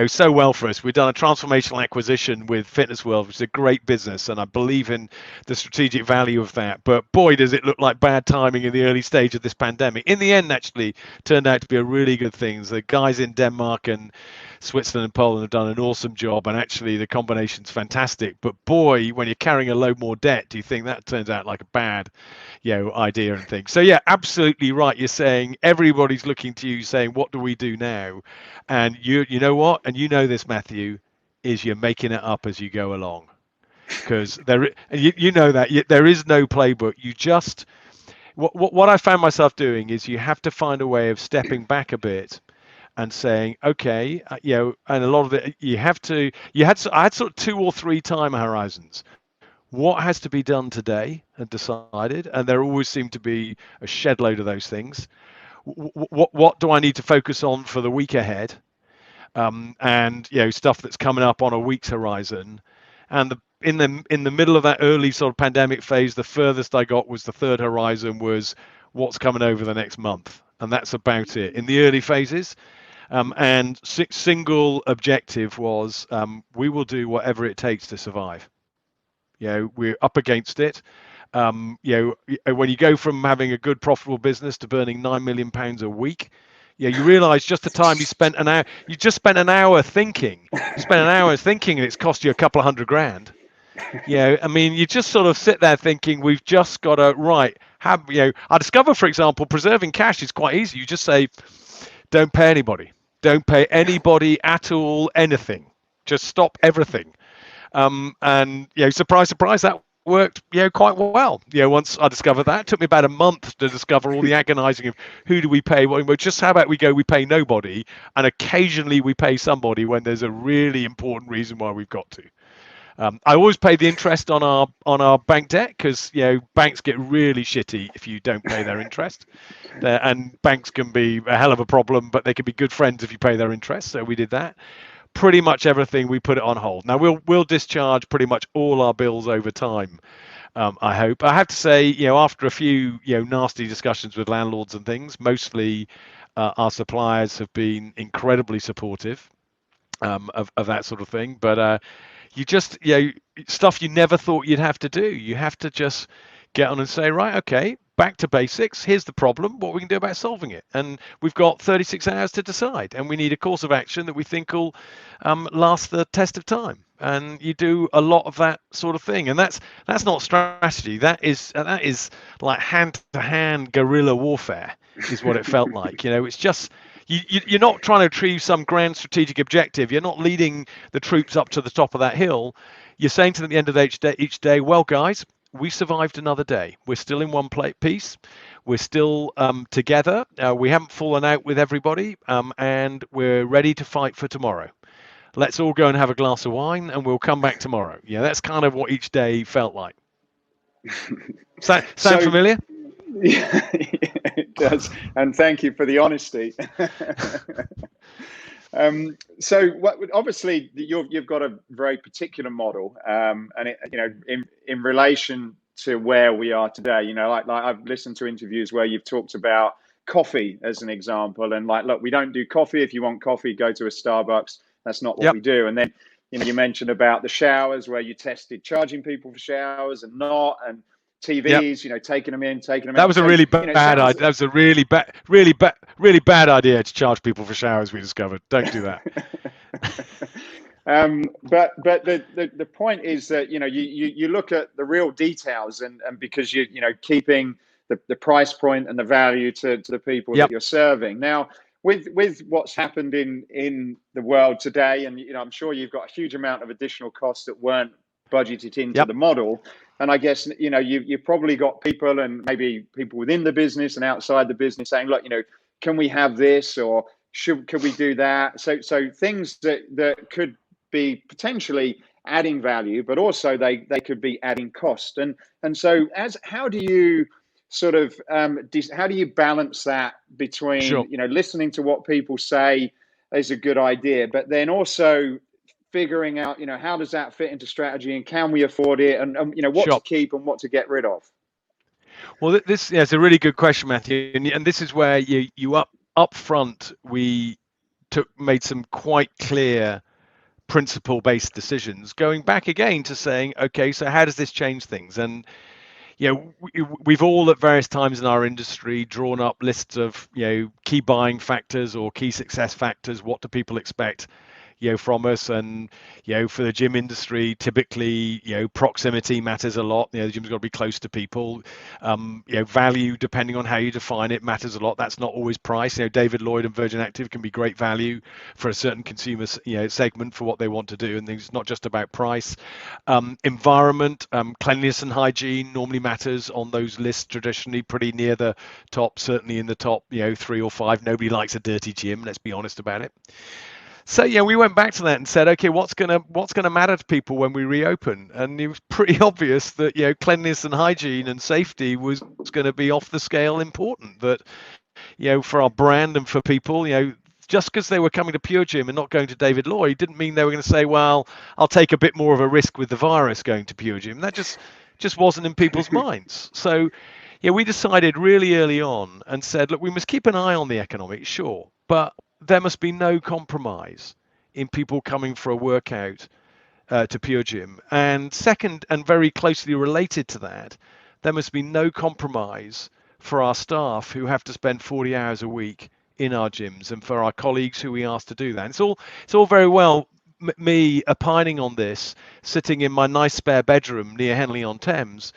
so well for us. We've done a transformational acquisition with Fitness World, which is a great business, and I believe in the strategic value of that. But boy, does it look like bad timing in the early stage of this pandemic. In the end, actually, turned out to be a really good thing. The guys in Denmark and Switzerland and Poland have done an awesome job, and actually the combination's fantastic. But boy, when you're carrying a load more debt, do you think that turns out like a bad, idea and things? So yeah, absolutely right. You're saying everybody's looking to you, saying, "What do we do now?" And you know what? And you know this, Matthew, is you're making it up as you go along, because there is no playbook. You just what I found myself doing is you have to find a way of stepping back a bit and saying, okay, and a lot of it, I had sort of 2 or 3 time horizons. What has to be done today and decided, and there always seem to be a shed load of those things. What do I need to focus on for the week ahead? And stuff that's coming up on a week's horizon. And in the middle of that early sort of pandemic phase, the furthest I got was the third horizon was what's coming over the next month, and that's about it. In the early phases. And single objective was we will do whatever it takes to survive. We're up against it. When you go from having a good profitable business to burning £9 million a week, you realize just the time you spent an hour thinking. You spent an hour thinking, and it's cost you a couple of $100,000. You just sort of sit there thinking, we've just got to, right, I discover, for example, preserving cash is quite easy. You just say, don't pay anybody. Don't pay anybody at all, anything. Just stop everything. And surprise, surprise, that worked quite well. Once I discovered that, it took me about a month to discover all the agonizing of who do we pay. Well, just how about we pay nobody, and occasionally we pay somebody when there's a really important reason why we've got to. I always pay the interest on our bank debt, because banks get really shitty if you don't pay their interest. And banks can be a hell of a problem, but they can be good friends if you pay their interest. So we did that. Pretty much everything we put it on hold. Now we'll discharge pretty much all our bills over time. I hope. I have to say, after a few nasty discussions with landlords and things, mostly our suppliers have been incredibly supportive of that sort of thing. But you just stuff you never thought you'd have to do. You have to just get on and say, right, okay, back to basics. Here's the problem, what we can do about solving it. And we've got 36 hours to decide, and we need a course of action that we think will last the test of time. And you do a lot of that sort of thing. And that's not strategy. That is like hand-to-hand guerrilla warfare is what it felt like. It's just you're not trying to achieve some grand strategic objective. You're not leading the troops up to the top of that hill. You're saying to them at the end of each day, well, guys, we survived another day. We're still in one piece. We're still together. We haven't fallen out with everybody, and we're ready to fight for tomorrow. Let's all go and have a glass of wine, and we'll come back tomorrow. That's kind of what each day felt like. Sound familiar? Yeah, it does. And thank you for the honesty. Obviously you've got a very particular model, and in relation to where we are today, like I've listened to interviews where you've talked about coffee as an example, and look, we don't do coffee. If you want coffee, go to a Starbucks. That's not what we do. And then you mentioned about the showers, where you tested charging people for showers and not, and TVs, taking them in. That was a really bad idea. That was a really bad idea to charge people for showers. We discovered. Don't do that. But the point is that you look at the real details, and because you keeping the price point and the value to the people that you're serving. Now, with what's happened in the world today, and I'm sure you've got a huge amount of additional costs that weren't budgeted into the model. And I guess, you've probably got people, and maybe people within the business and outside the business, saying, look, can we have this, or could we do that? So things that could be potentially adding value, but also they could be adding cost. And so how do you sort of how do you balance that between listening to what people say is a good idea, but then also figuring out, how does that fit into strategy, and can we afford it, and what to keep and what to get rid of? Well, this is a really good question, Matthew, and this is where you up front we made some quite clear principle-based decisions, going back again to saying, okay, so how does this change things? And we've all at various times in our industry drawn up lists of key buying factors or key success factors. What do people expect from us? And for the gym industry, typically proximity matters a lot. The gym's got to be close to people. Value, depending on how you define it, matters a lot. That's not always price. David Lloyd and Virgin Active can be great value for a certain consumer segment for what they want to do, and it's not just about price. Environment, cleanliness and hygiene normally matters on those lists, traditionally pretty near the top, certainly in the top 3 or 5. Nobody likes a dirty gym, let's be honest about it. So we went back to that and said, okay, what's gonna matter to people when we reopen? And it was pretty obvious that cleanliness and hygiene and safety was going to be off the scale important. That for our brand and for people, just because they were coming to PureGym and not going to David Lloyd didn't mean they were going to say, well, I'll take a bit more of a risk with the virus going to PureGym. That just wasn't in people's minds. So we decided really early on and said, look, we must keep an eye on the economics, sure, but there must be no compromise in people coming for a workout to PureGym. And second, and very closely related to that, there must be no compromise for our staff who have to spend 40 hours a week in our gyms, and for our colleagues who we ask to do that. It's all very well me opining on this, sitting in my nice spare bedroom near Henley-on-Thames,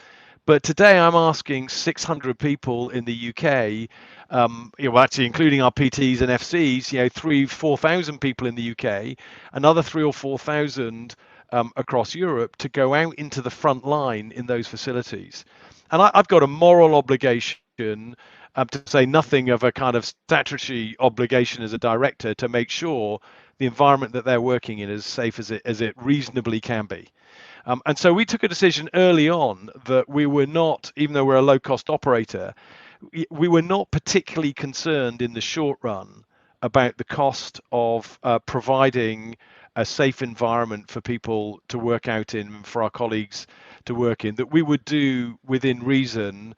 But today I'm asking 600 people in the UK, well, actually including our PTs and FCs, 4,000 people in the UK, another 4,000 across Europe to go out into the front line in those facilities. And I've got a moral obligation, to say nothing of a kind of statutory obligation as a director, to make sure the environment that they're working in is as safe as it reasonably can be. And so we took a decision early on that we were not, even though we're a low cost operator, we were not particularly concerned in the short run about the cost of providing a safe environment for people to work out in, for our colleagues to work in, that we would do within reason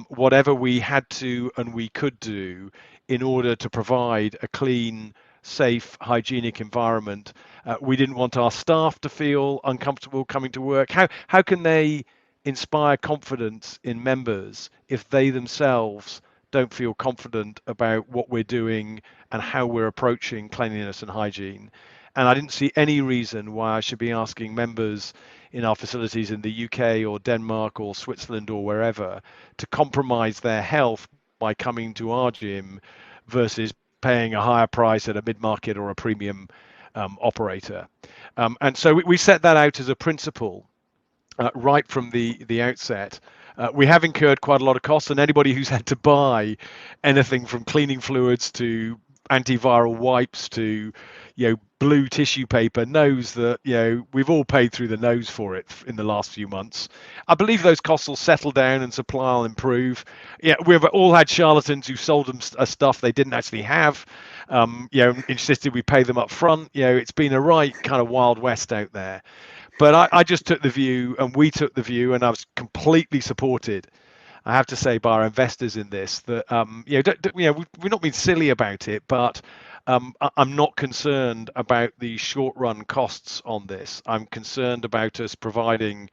whatever we had to and we could do in order to provide a clean, safe, hygienic environment. We didn't want our staff to feel uncomfortable coming to work. How can they inspire confidence in members if they themselves don't feel confident about what we're doing and how we're approaching cleanliness and hygiene? And I didn't see any reason why I should be asking members in our facilities in the UK or Denmark or Switzerland or wherever to compromise their health by coming to our gym versus paying a higher price at a mid-market or a premium operator. And so we set that out as a principle right from the outset. We have incurred quite a lot of costs, and anybody who's had to buy anything from cleaning fluids to antiviral wipes to blue tissue paper knows that we've all paid through the nose for it in the last few months. I believe those costs will settle down and supply will improve. We've all had charlatans who sold them stuff they didn't actually have, insisted we pay them up front. It's been a right kind of Wild West out there. But I just took the view, and we took the view, and I was completely supported, I have to say, by our investors in this, that we're not being silly about it, but I'm not concerned about the short-run costs on this. I'm concerned about us providing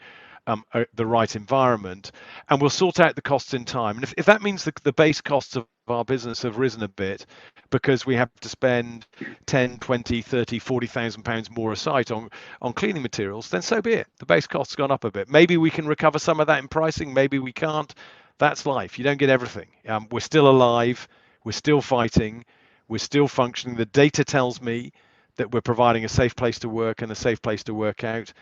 the right environment, and we'll sort out the costs in time. And if that means the base costs of our business have risen a bit because we have to spend 10, 20, 30, 40,000 pounds more a site on cleaning materials, then so be it. The base cost's gone up a bit. Maybe we can recover some of that in pricing, maybe we can't. That's life. You don't get everything. We're still alive, we're still fighting, we're still functioning. The data tells me that we're providing a safe place to work and a safe place to work out.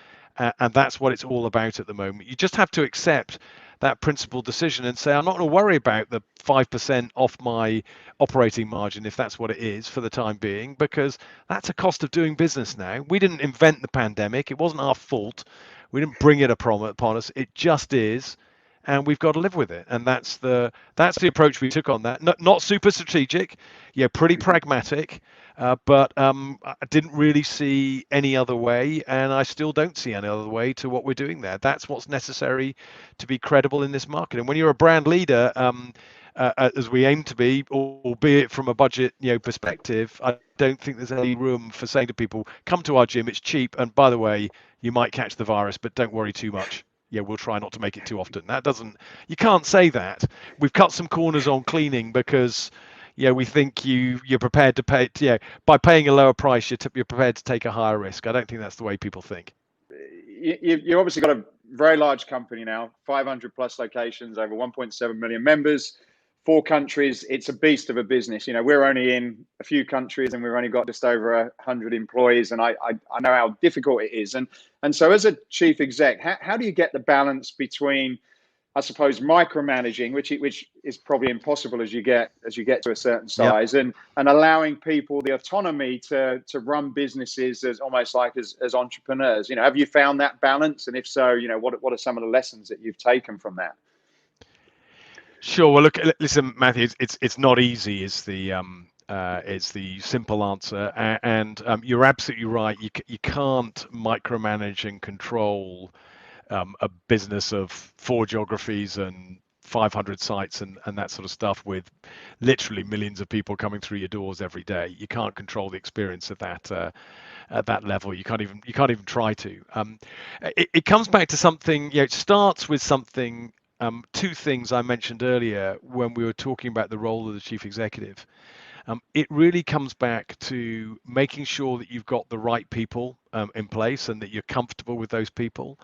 And that's what it's all about at the moment. You just have to accept that principled decision and say, I'm not going to worry about the 5% off my operating margin, if that's what it is for the time being, because that's a cost of doing business now. We didn't invent the pandemic. It wasn't our fault. We didn't bring it upon us. It just is. And we've got to live with it. And that's the approach we took on that. Not super strategic, pretty pragmatic. But I didn't really see any other way, and I still don't see any other way to what we're doing there. That's what's necessary to be credible in this market. And when you're a brand leader, as we aim to be, albeit from a budget perspective, I don't think there's any room for saying to people, come to our gym, it's cheap, and by the way, you might catch the virus, but don't worry too much. We'll try not to make it too often. You can't say that. We've cut some corners on cleaning because we think you're prepared to pay. By paying a lower price, you're prepared to take a higher risk. I don't think that's the way people think. You obviously got a very large company now, 500 plus locations, over 1.7 million members, 4 countries. It's a beast of a business. We're only in a few countries and we've only got just over 100 employees. And I know how difficult it is. And so as a chief exec, how do you get the balance between, I suppose, micromanaging, which is probably impossible as you get to a certain size, and allowing people the autonomy to run businesses as almost like as entrepreneurs? Have you found that balance? And if so, what are some of the lessons that you've taken from that? Sure. Well, look, listen, Matthew, it's not easy. Is the simple answer, and you're absolutely right. You can't micromanage and control a business of 4 geographies and 500 sites and that sort of stuff with literally millions of people coming through your doors every day. You can't control the experience of that at that level. You can't even try to. It comes back to something. It starts with something. 2 things I mentioned earlier when we were talking about the role of the chief executive. It really comes back to making sure that you've got the right people in place and that you're comfortable with those people.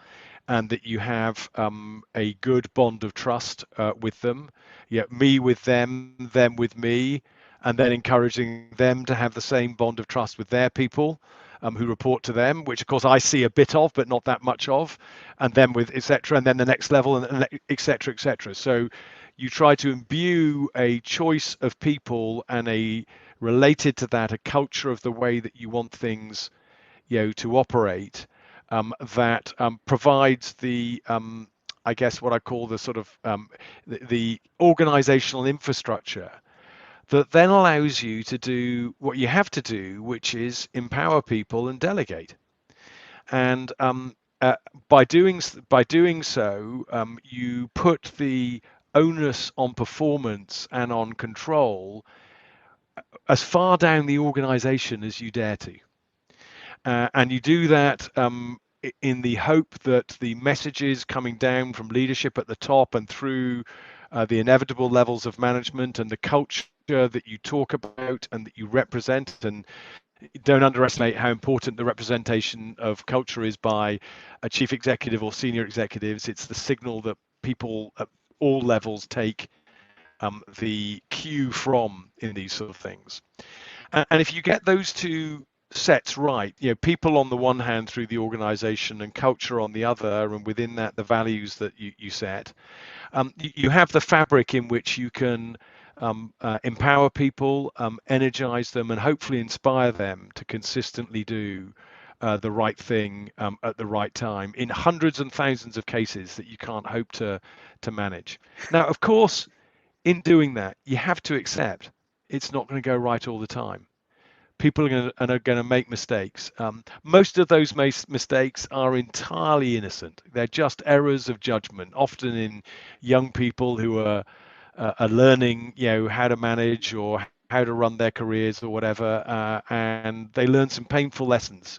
and that you have a good bond of trust with them. Yeah, me with them with me, and then encouraging them to have the same bond of trust with their people who report to them, which of course I see a bit of, but not that much of, and then with etc. And then the next level, and etc. etc. So you try to imbue a choice of people and a related to that a culture of the way that you want things to operate that provides the I guess what I call the sort of the organizational infrastructure that then allows you to do what you have to do, which is empower people and delegate. And by doing so, you put the onus on performance and on control as far down the organization as you dare to. And you do that in the hope that the messages coming down from leadership at the top and through the inevitable levels of management and the culture that you talk about and that you represent, and don't underestimate how important the representation of culture is by a chief executive or senior executives. It's the signal that people at all levels take the cue from in these sort of things. And if you get those two sets right, people on the one hand through the organization and culture on the other, and within that the values that you set, you have the fabric in which you can empower people, energize them, and hopefully inspire them to consistently do the right thing at the right time in hundreds and thousands of cases that you can't hope to manage. Now, of course, in doing that, you have to accept it's not going to go right all the time. People are going to make mistakes. Most of those mistakes are entirely innocent. They're just errors of judgment, often in young people who are learning, how to manage or how to run their careers or whatever, and they learn some painful lessons,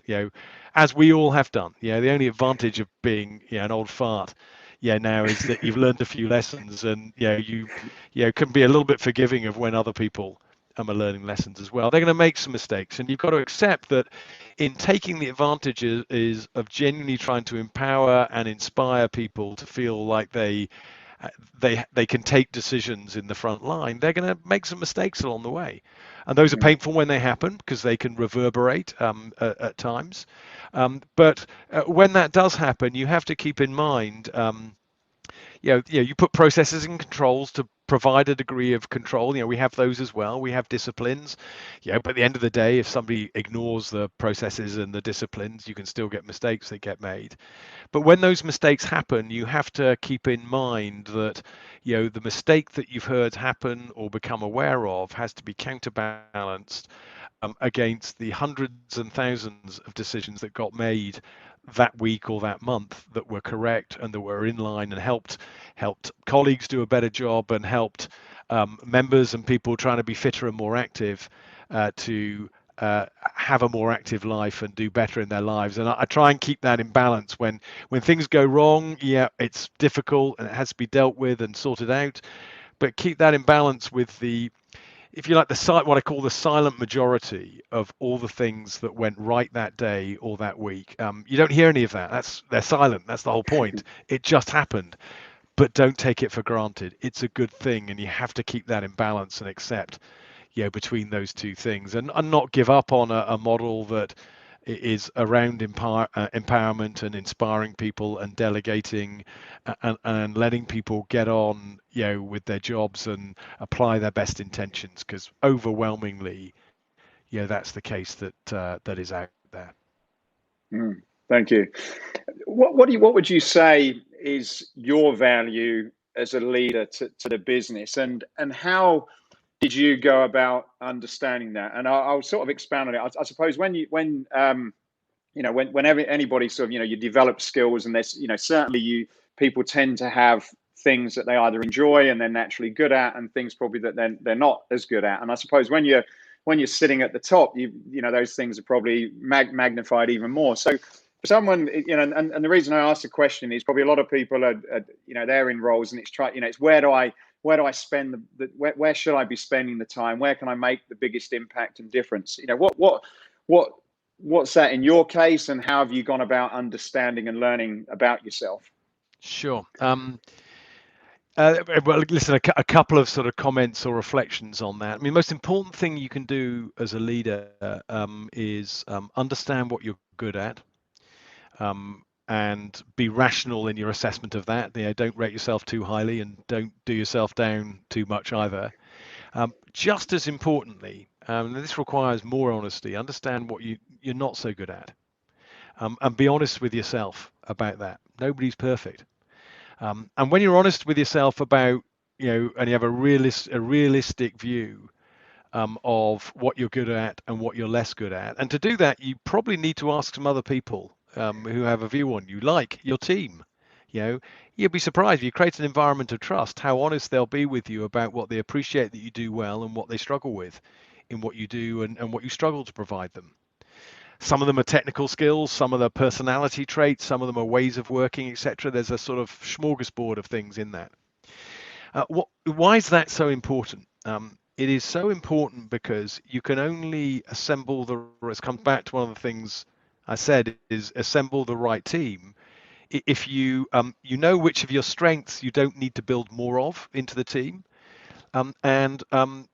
as we all have done. The only advantage of being an old fart now is that you've learned a few lessons, and you can be a little bit forgiving of when other people are learning lessons as well. They're going to make some mistakes, and you've got to accept that in taking the advantages is of genuinely trying to empower and inspire people to feel like they can take decisions in the front line. They're going to make some mistakes along the way, and those are painful when they happen because they can reverberate at times. But when that does happen, you have to keep in mind you put processes and controls to provide a degree of control. We have those as well. We have disciplines. But at the end of the day, if somebody ignores the processes and the disciplines, you can still get mistakes that get made. But when those mistakes happen, you have to keep in mind that the mistake that you've heard happen or become aware of has to be counterbalanced against the hundreds and thousands of decisions that got made that week or that month that were correct and that were in line and helped colleagues do a better job and helped members and people trying to be fitter and more active to have a more active life and do better in their lives. And I try and keep that in balance. When things go wrong, it's difficult and it has to be dealt with and sorted out, but keep that in balance with the, if you like, what I call the silent majority of all the things that went right that day or that week. You don't hear any of that. They're silent. That's the whole point. It just happened. But don't take it for granted. It's a good thing, and you have to keep that in balance and accept, between those two things, and not give up on a model that is around empowerment and inspiring people and delegating and letting people get on with their jobs and apply their best intentions, because overwhelmingly that's the case that is out there. Thank you. What would you say is your value as a leader to the business, and how did you go about understanding that? And I'll sort of expand on it. I suppose whenever anybody sort of, you develop skills, and there's, certainly people tend to have things that they either enjoy and they're naturally good at, and things probably that they're not as good at. And I suppose when you're sitting at the top, those things are probably magnified even more. So for someone, and the reason I asked the question is probably a lot of people are they're in roles, and it's where do I spend where should I be spending the time? Where can I make the biggest impact and difference? What what's that in your case, and how have you gone about understanding and learning about yourself? Sure. Well, listen, a couple of sort of comments or reflections on that. I mean, most important thing you can do as a leader is understand what you're good at, and be rational in your assessment of that. Don't rate yourself too highly and don't do yourself down too much either. Just as importantly, and this requires more honesty, understand what you're not so good at, and be honest with yourself about that. Nobody's perfect. And when you're honest with yourself about, and you have a realistic view of what you're good at and what you're less good at, and to do that, you probably need to ask some other people who have a view on you, like your team. You'll be surprised if you create an environment of trust, how honest they'll be with you about what they appreciate that you do well and what they struggle with in what you do, and what you struggle to provide them. Some of them are technical skills, some of them are personality traits, some of them are ways of working, etc. There's a sort of smorgasbord of things in that. Why is that so important? It is so important because you can only assemble it comes back to one of the things I said, is assemble the right team. If you know which of your strengths you don't need to build more of into the team, and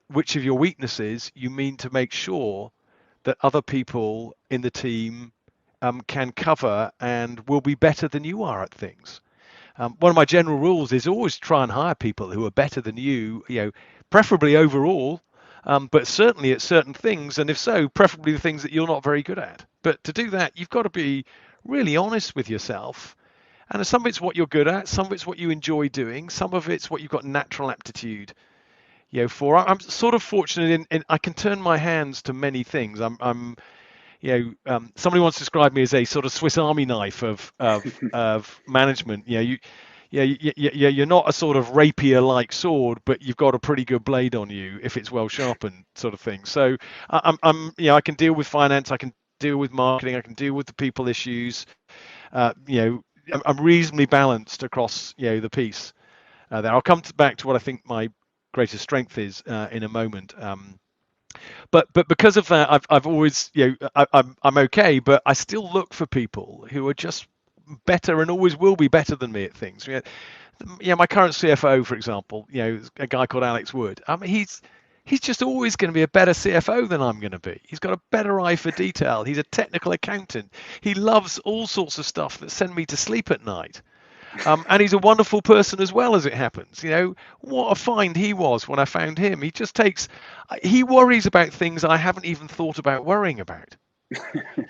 which of your weaknesses you mean to make sure that other people in the team can cover and will be better than you are at things. One of my general rules is always try and hire people who are better than you, preferably overall, but certainly at certain things, and if so, preferably the things that you're not very good at. But to do that, you've got to be really honest with yourself. And some of it's what you're good at, some of it's what you enjoy doing, some of it's what you've got natural aptitude for. I'm sort of fortunate in I can turn my hands to many things. Somebody once described me as a sort of Swiss Army knife of management. You're not a sort of rapier-like sword, but you've got a pretty good blade on you if it's well sharpened, sort of thing. So I can deal with finance, I can deal with marketing, I can deal with the people issues. I'm reasonably balanced across the piece. There, I'll come back to what I think my greatest strength is in a moment. But because of that, I've always, I'm okay, but I still look for people who are just better and always will be better than me at things. My current CFO, for example, a guy called Alex Wood. I mean, he's just always going to be a better CFO than I'm going to be. He's got a better eye for detail. He's a technical accountant. He loves all sorts of stuff that send me to sleep at night. And he's a wonderful person as well, as it happens. What a find he was when I found him. He worries about things I haven't even thought about worrying about.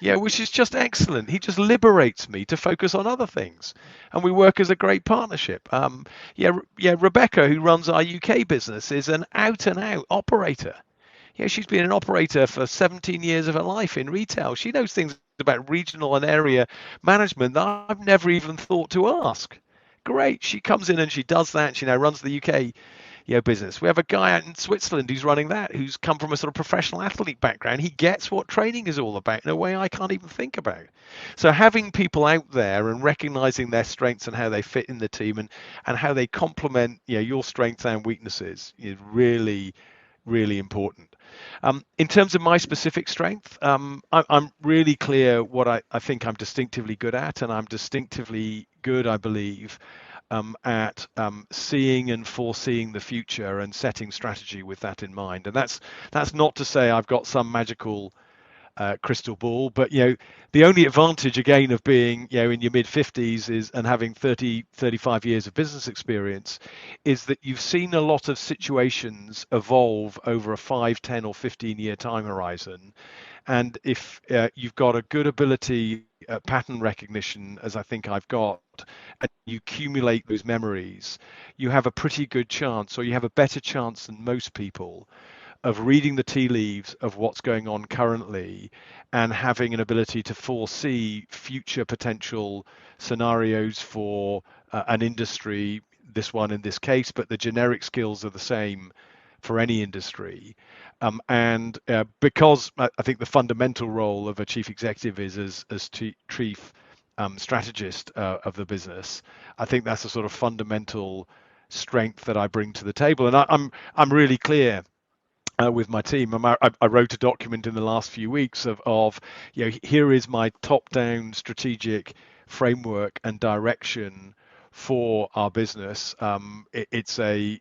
Which is just excellent. He just liberates me to focus on other things, and we work as a great partnership. Rebecca, who runs our UK business, is an out-and-out operator. She's been an operator for 17 years of her life in retail. She knows things about regional and area management that I've never even thought to ask. Great. She comes in and she does that. She now runs the UK business. We have a guy out in Switzerland who's running that, who's come from a sort of professional athlete background. He gets what training is all about in a way I can't even think about. So having people out there and recognizing their strengths and how they fit in the team, and how they complement your strengths and weaknesses is really, really important. In terms of my specific strength, I'm really clear what I think I'm distinctively good at, and I'm distinctively good, I believe, at seeing and foreseeing the future and setting strategy with that in mind. And that's not to say I've got some magical crystal ball, but the only advantage again of being in your mid 50s is, and having 35 years of business experience, is that you've seen a lot of situations evolve over a 5, 10 or 15 year time horizon. And if you've got a good ability at pattern recognition, as I think I've got, and you accumulate those memories, you have a pretty good chance, or you have a better chance than most people, of reading the tea leaves of what's going on currently and having an ability to foresee future potential scenarios for an industry, this one in this case, but the generic skills are the same for any industry. And because I think the fundamental role of a chief executive is as chief strategist of the business, I think that's a sort of fundamental strength that I bring to the table. And I'm really clear with my team. I wrote a document in the last few weeks of here is my top-down strategic framework and direction for our business. It's a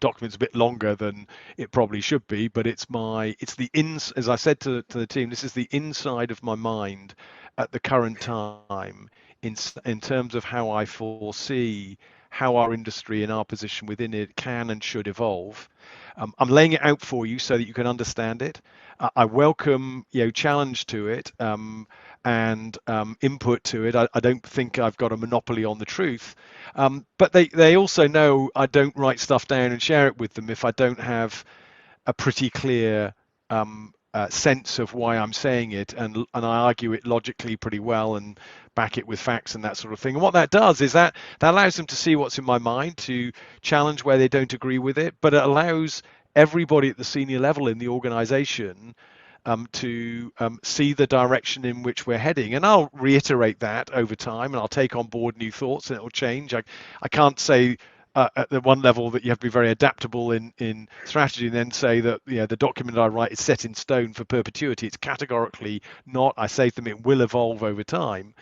document's a bit longer than it probably should be, but as I said to the team, this is the inside of my mind at the current time in terms of how I foresee how our industry and our position within it can and should evolve. I'm laying it out for you so that you can understand it. I welcome challenge to it and input to it. I don't think I've got a monopoly on the truth, but they also know I don't write stuff down and share it with them if I don't have a pretty clear sense of why I'm saying it, and I argue it logically pretty well and back it with facts and that sort of thing. And what that does is that allows them to see what's in my mind, to challenge where they don't agree with it, but it allows everybody at the senior level in the organization to see the direction in which we're heading. And I'll reiterate that over time, and I'll take on board new thoughts, and it will change. I can't say at the one level that you have to be very adaptable in strategy and then say that the document I write is set in stone for perpetuity. It's categorically not. I say to them it will evolve over time,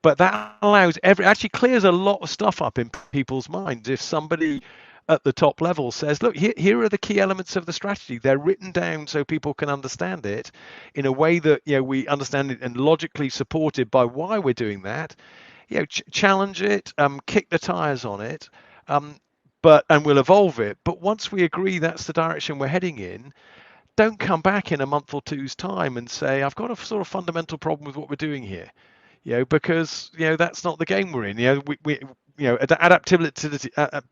but that allows actually clears a lot of stuff up in people's minds. If somebody at the top level says, look, here are the key elements of the strategy. They're written down so people can understand it in a way that we understand it and logically supported by why we're doing that. Challenge it, kick the tires on it, and we'll evolve it. But once we agree that's the direction we're heading in, don't come back in a month or two's time and say, I've got a sort of fundamental problem with what we're doing here. Because that's not the game we're in.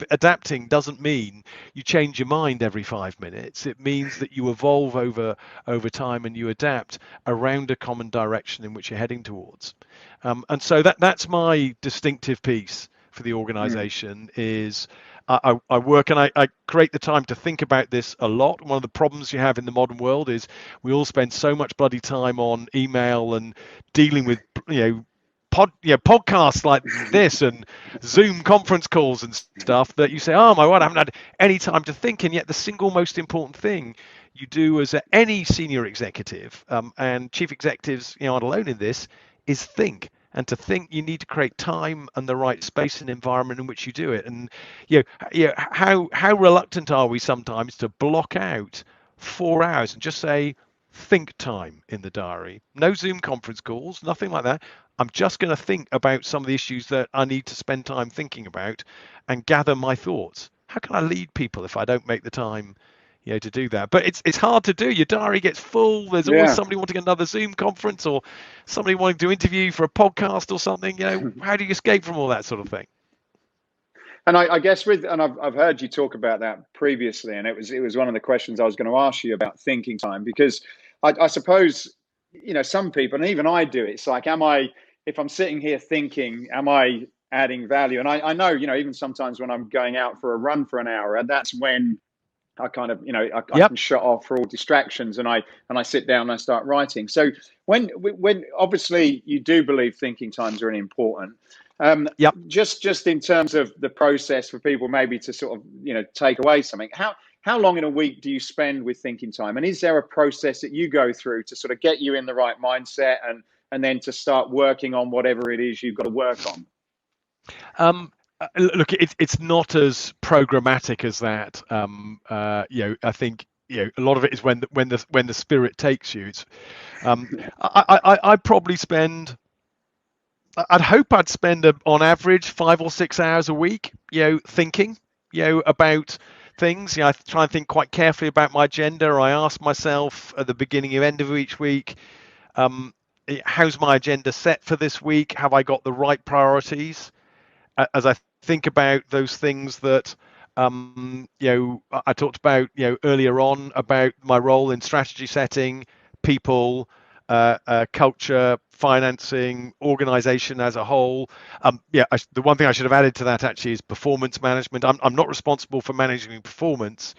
Adapting doesn't mean you change your mind every 5 minutes. It means that you evolve over time and you adapt around a common direction in which you're heading towards. And so that's my distinctive piece for the organization. Is I work and I create the time to think about this a lot. One of the problems you have in the modern world is we all spend so much bloody time on email and dealing with podcasts like this and Zoom conference calls and stuff that you say, oh my word, I haven't had any time to think. And yet the single most important thing you do as any senior executive, and chief executives aren't alone in this, is think. And to think, you need to create time and the right space and environment in which you do it. And how reluctant are we sometimes to block out 4 hours and just say think time in the diary? No Zoom conference calls, nothing like that. I'm just going to think about some of the issues that I need to spend time thinking about and gather my thoughts. How can I lead people if I don't make the time to do that? But it's hard to do. Your diary gets full. There's always somebody wanting another Zoom conference or somebody wanting to interview for a podcast or something. How do you escape from all that sort of thing? And I guess I've heard you talk about that previously, and it was one of the questions I was going to ask you about thinking time, because I suppose some people, and even I do it, it's like, if I'm sitting here thinking, am I adding value? And I know even sometimes when I'm going out for a run for an hour, and that's when I kind of, I can shut off for all distractions, and I sit down and I start writing. So when obviously you do believe thinking times are really important. Just in terms of the process for people maybe to sort of, take away something, how long in a week do you spend with thinking time? And is there a process that you go through to sort of get you in the right mindset and then to start working on whatever it is you've got to work on? Look, it's not as programmatic as that. I think a lot of it is when the spirit takes you. It's I probably spend. I'd hope I'd spend on average 5 or 6 hours a week, thinking, about things. I try and think quite carefully about my agenda. I ask myself at the beginning and end of each week, how's my agenda set for this week? Have I got the right priorities? As I think about those things that I talked about earlier on about my role in strategy setting, people, culture, financing, organization as a whole. The one thing I should have added to that actually is performance management. I'm not responsible for managing performance,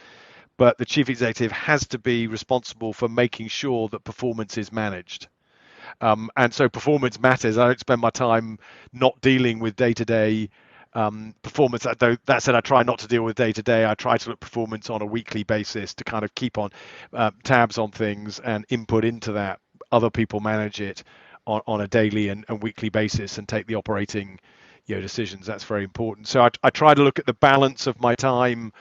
but the chief executive has to be responsible for making sure that performance is managed. And so performance matters. I don't spend my time not dealing with day-to-day Performance, that said, I try not to deal with day to day. I try to look performance on a weekly basis to kind of keep on tabs on things and input into that. Other people manage it on a daily and weekly basis and take the operating decisions. That's very important. So I try to look at the balance of my time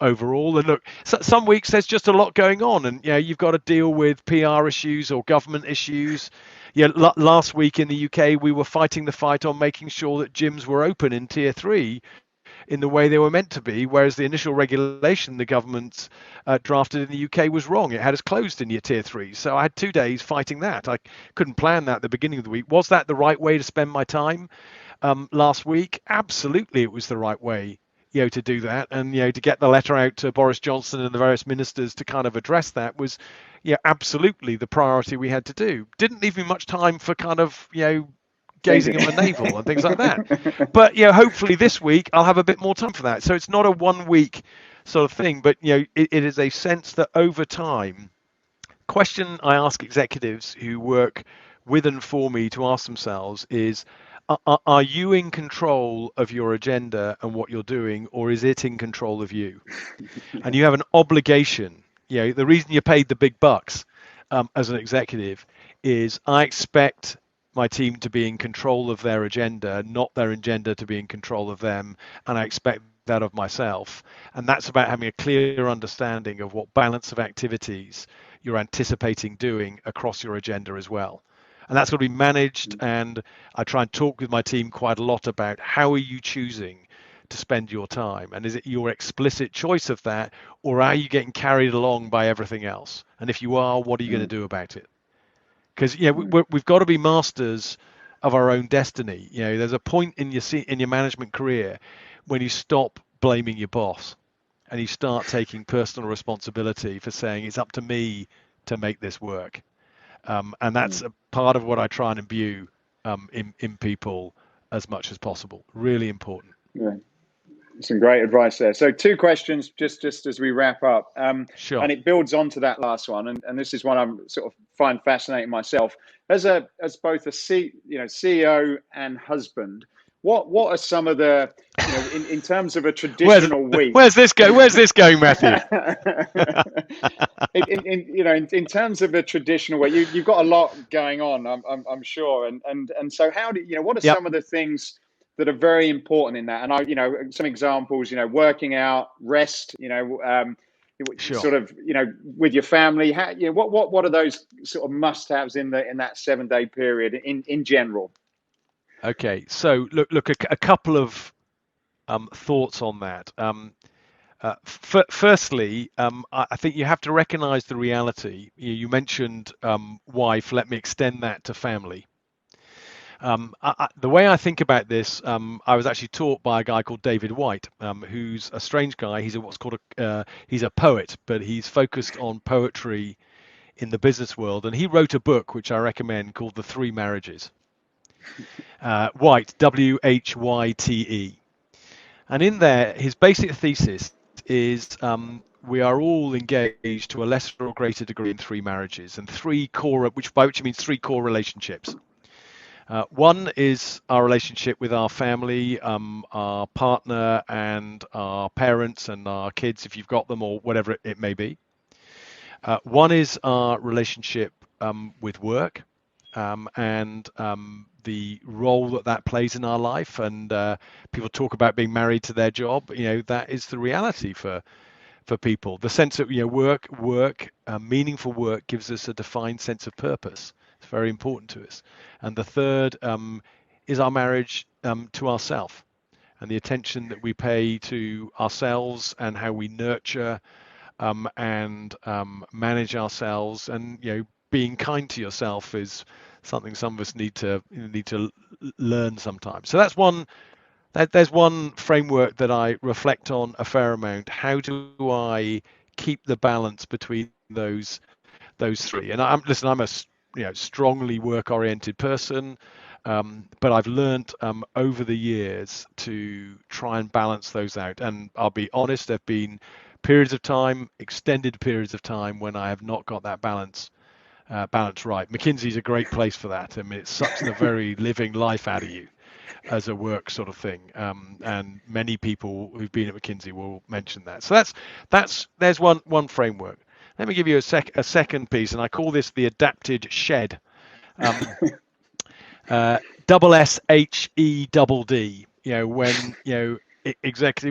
overall. And look, some weeks there's just a lot going on, and you've got to deal with PR issues or government issues. Last week in the UK, we were fighting the fight on making sure that gyms were open in tier 3 in the way they were meant to be, whereas the initial regulation the government drafted in the UK was wrong. It had us closed in tier 3. So I had 2 days fighting that. I couldn't plan that at the beginning of the week. Was that the right way to spend my time last week? Absolutely, it was the right way to do that, and to get the letter out to Boris Johnson and the various ministers to kind of address that was absolutely the priority we had to do. Didn't leave me much time for kind of gazing at my navel and things like that. But hopefully this week I'll have a bit more time for that. So it's not a 1 week sort of thing, but it is a sense that over time, question I ask executives who work with and for me to ask themselves is, are you in control of your agenda and what you're doing, or is it in control of you? And you have an obligation. The reason you're paid the big bucks as an executive is I expect my team to be in control of their agenda, not their agenda to be in control of them. And I expect that of myself. And that's about having a clear understanding of what balance of activities you're anticipating doing across your agenda as well. And that's got to be managed. And I try and talk with my team quite a lot about how are you choosing to spend your time? And is it your explicit choice of that, or are you getting carried along by everything else? And if you are, what are you going to do about it? Because we've got to be masters of our own destiny. There's a point in your management career when you stop blaming your boss and you start taking personal responsibility for saying it's up to me to make this work. And that's a part of what I try and imbue in people as much as possible. Really important. Yeah. Some great advice there. So 2 questions just as we wrap up. Sure. And it builds on to that last one. And this is one I'm sort of find fascinating myself. As both a CEO and husband, what are some of the, in terms of a traditional week? Where's this going, Matthew? in terms of a traditional week, you've got a lot going on, I'm sure. And so how do what are some of the things that are very important in that? And some examples, working out, rest, Sure. sort of, with your family. How, what are those sort of must-haves in that 7-day period in general? Okay, so look, a couple of thoughts on that. Firstly, I think you have to recognize the reality. You mentioned wife. Let me extend that to family. The way I think about this, I was actually taught by a guy called David White, who's a strange guy. He's he's a poet, but he's focused on poetry in the business world, and he wrote a book which I recommend called The Three Marriages. White, Whyte, and in there, his basic thesis is we are all engaged to a lesser or greater degree in 3 marriages, and 3 core, by which he means 3 core relationships. One is our relationship with our family, our partner, and our parents and our kids, if you've got them, or whatever it may be. One is our relationship with work and the role that plays in our life. And people talk about being married to their job. That is the reality for people. The sense of work, meaningful work gives us a defined sense of purpose. It's very important to us. And the third is our marriage to ourselves and the attention that we pay to ourselves and how we nurture and manage ourselves. And being kind to yourself is something some of us need to learn sometimes. So that's one. There's one framework that I reflect on a fair amount. How do I keep the balance between those 3? And I'm a strongly work-oriented person, but I've learned over the years to try and balance those out. And I'll be honest, there've been periods of time, extended periods of time, when I have not got that balance right. McKinsey's a great place for that. I mean, it sucks the very living life out of you. as a work sort of thing. And many people who've been at McKinsey will mention that. So there's one framework. Let me give you a second piece, and I call this the adapted shed. Double SHEDD.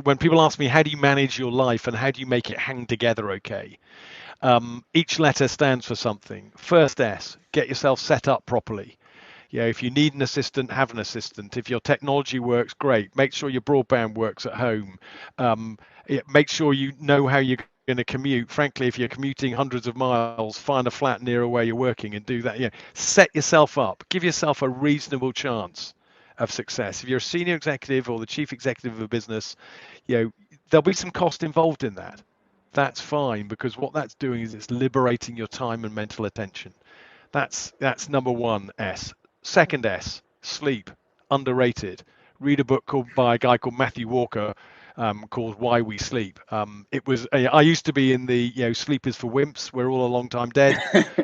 When people ask me how do you manage your life and how do you make it hang together okay, each letter stands for something. First S, get yourself set up properly. If you need an assistant, have an assistant. If your technology works, great. Make sure your broadband works at home. Make sure you know how you're going to commute. Frankly, if you're commuting hundreds of miles, find a flat nearer where you're working and do that. Set yourself up. Give yourself a reasonable chance of success. If you're a senior executive or the chief executive of a business, there'll be some cost involved in that. That's fine, because what that's doing is it's liberating your time and mental attention. That's number one S. Second S, sleep, underrated. Read a book by a guy called Matthew Walker called Why We Sleep. I used to be in the sleep is for wimps, we're all a long time dead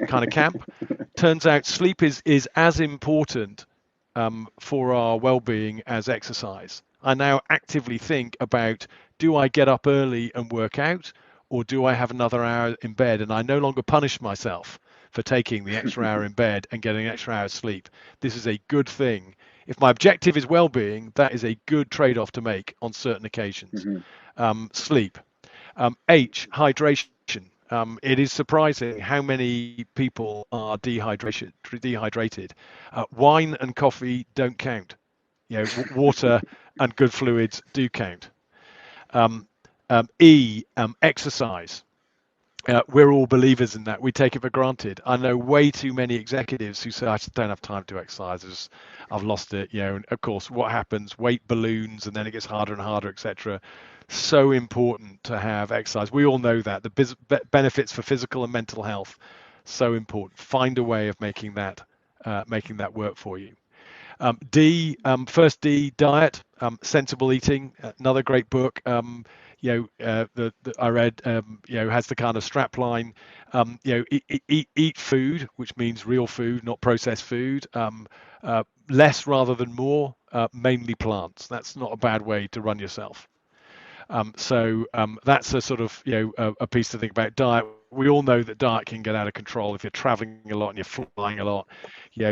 kind of camp. Turns out sleep is as important for our well-being as exercise. I now actively think about, do I get up early and work out, or do I have another hour in bed? And I no longer punish myself for taking the extra hour in bed and getting an extra hour of sleep. This is a good thing. If my objective is well-being, that is a good trade-off to make on certain occasions. Sleep. H, hydration. It is surprising how many people are dehydrated. Wine and coffee don't count. Water and good fluids do count. E, exercise. We're all believers in that. We take it for granted. I know way too many executives who say, I just don't have time to exercise. I've lost it. And of course, what happens? Weight balloons, and then it gets harder and harder, etc. So important to have exercise. We all know that. The benefits for physical and mental health, so important. Find a way of making that work for you. D, first D, diet, sensible eating. Another great book. I read, has the kind of strap line, eat food, which means real food, not processed food, less rather than more, mainly plants. That's not a bad way to run yourself. So that's a sort of, a piece to think about. Diet. We all know that diet can get out of control if you're traveling a lot and you're flying a lot.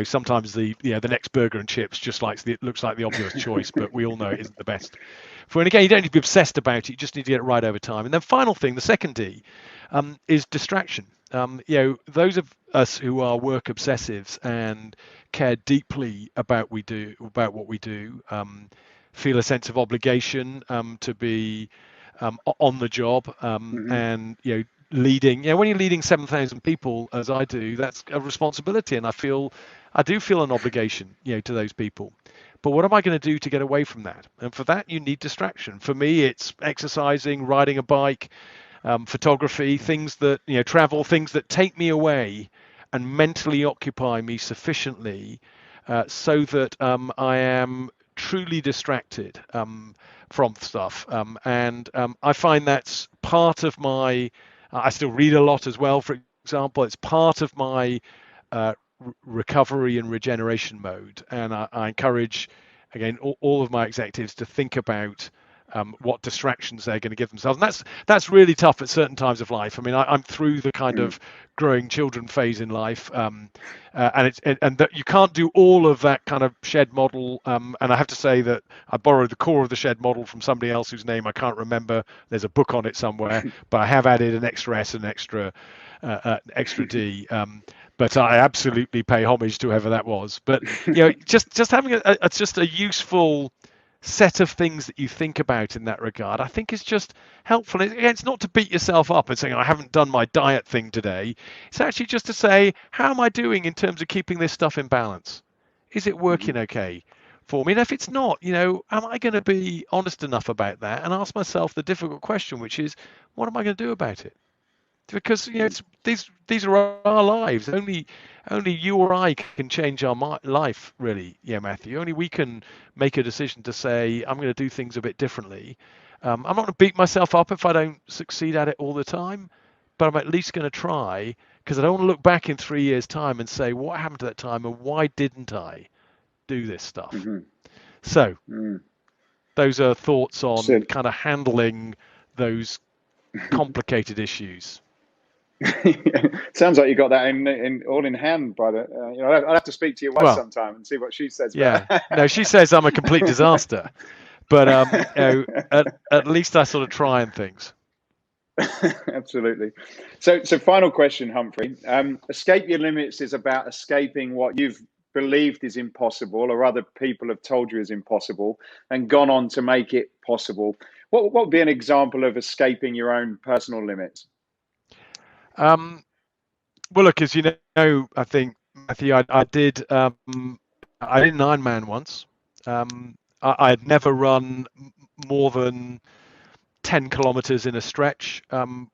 Sometimes the next burger and chips just looks like the obvious choice, but we all know it isn't the best. And again, you don't need to be obsessed about it. You just need to get it right over time. And then final thing, the second D, is distraction. Those of us who are work obsessives and care deeply about what we do, feel a sense of obligation to be on the job, and leading. When you're leading 7,000 people, as I do, that's a responsibility, and I do feel an obligation, to those people. But what am I going to do to get away from that? And for that, you need distraction. For me, it's exercising, riding a bike, photography, things that, travel, things that take me away and mentally occupy me sufficiently so that I am truly distracted from stuff. And I find that's part of my, I still read a lot as well, for example. It's part of my recovery and regeneration mode. And I encourage, again, all of my executives to think about what distractions they're going to give themselves. And that's really tough at certain times of life. I mean, I'm through the kind of growing children phase in life, and that you can't do all of that kind of shed model. And I have to say that I borrowed the core of the shed model from somebody else whose name I can't remember. There's a book on it somewhere, but I have added an extra S and extra D. But I absolutely pay homage to whoever that was. But just having just a useful set of things that you think about in that regard, I think is just helpful. It's not to beat yourself up and saying, I haven't done my diet thing today. It's actually just to say, how am I doing in terms of keeping this stuff in balance? Is it working okay for me? And if it's not, am I going to be honest enough about that and ask myself the difficult question, which is, what am I going to do about it? Because these are our lives. Only you or I can change our life, really. Matthew. Only we can make a decision to say, I'm going to do things a bit differently. I'm not going to beat myself up if I don't succeed at it all the time, but I'm at least going to try, because I don't want to look back in 3 years' time and say, what happened to that time and why didn't I do this stuff? So those are thoughts on So, kind of handling those complicated issues. sounds like you got that all in hand, brother. I'll have to speak to your wife Well, sometime and see what she says. yeah. But No, she says I'm a complete disaster, but at least I sort of try and things. Absolutely. So final question, Humphrey. Escape your limits is about escaping what you've believed is impossible, or other people have told you is impossible, and gone on to make it possible. What would be an example of escaping your own personal limits? Well, look, as you know, I think, Matthew, I did an Ironman once. I had never run more than 10 kilometers in a stretch when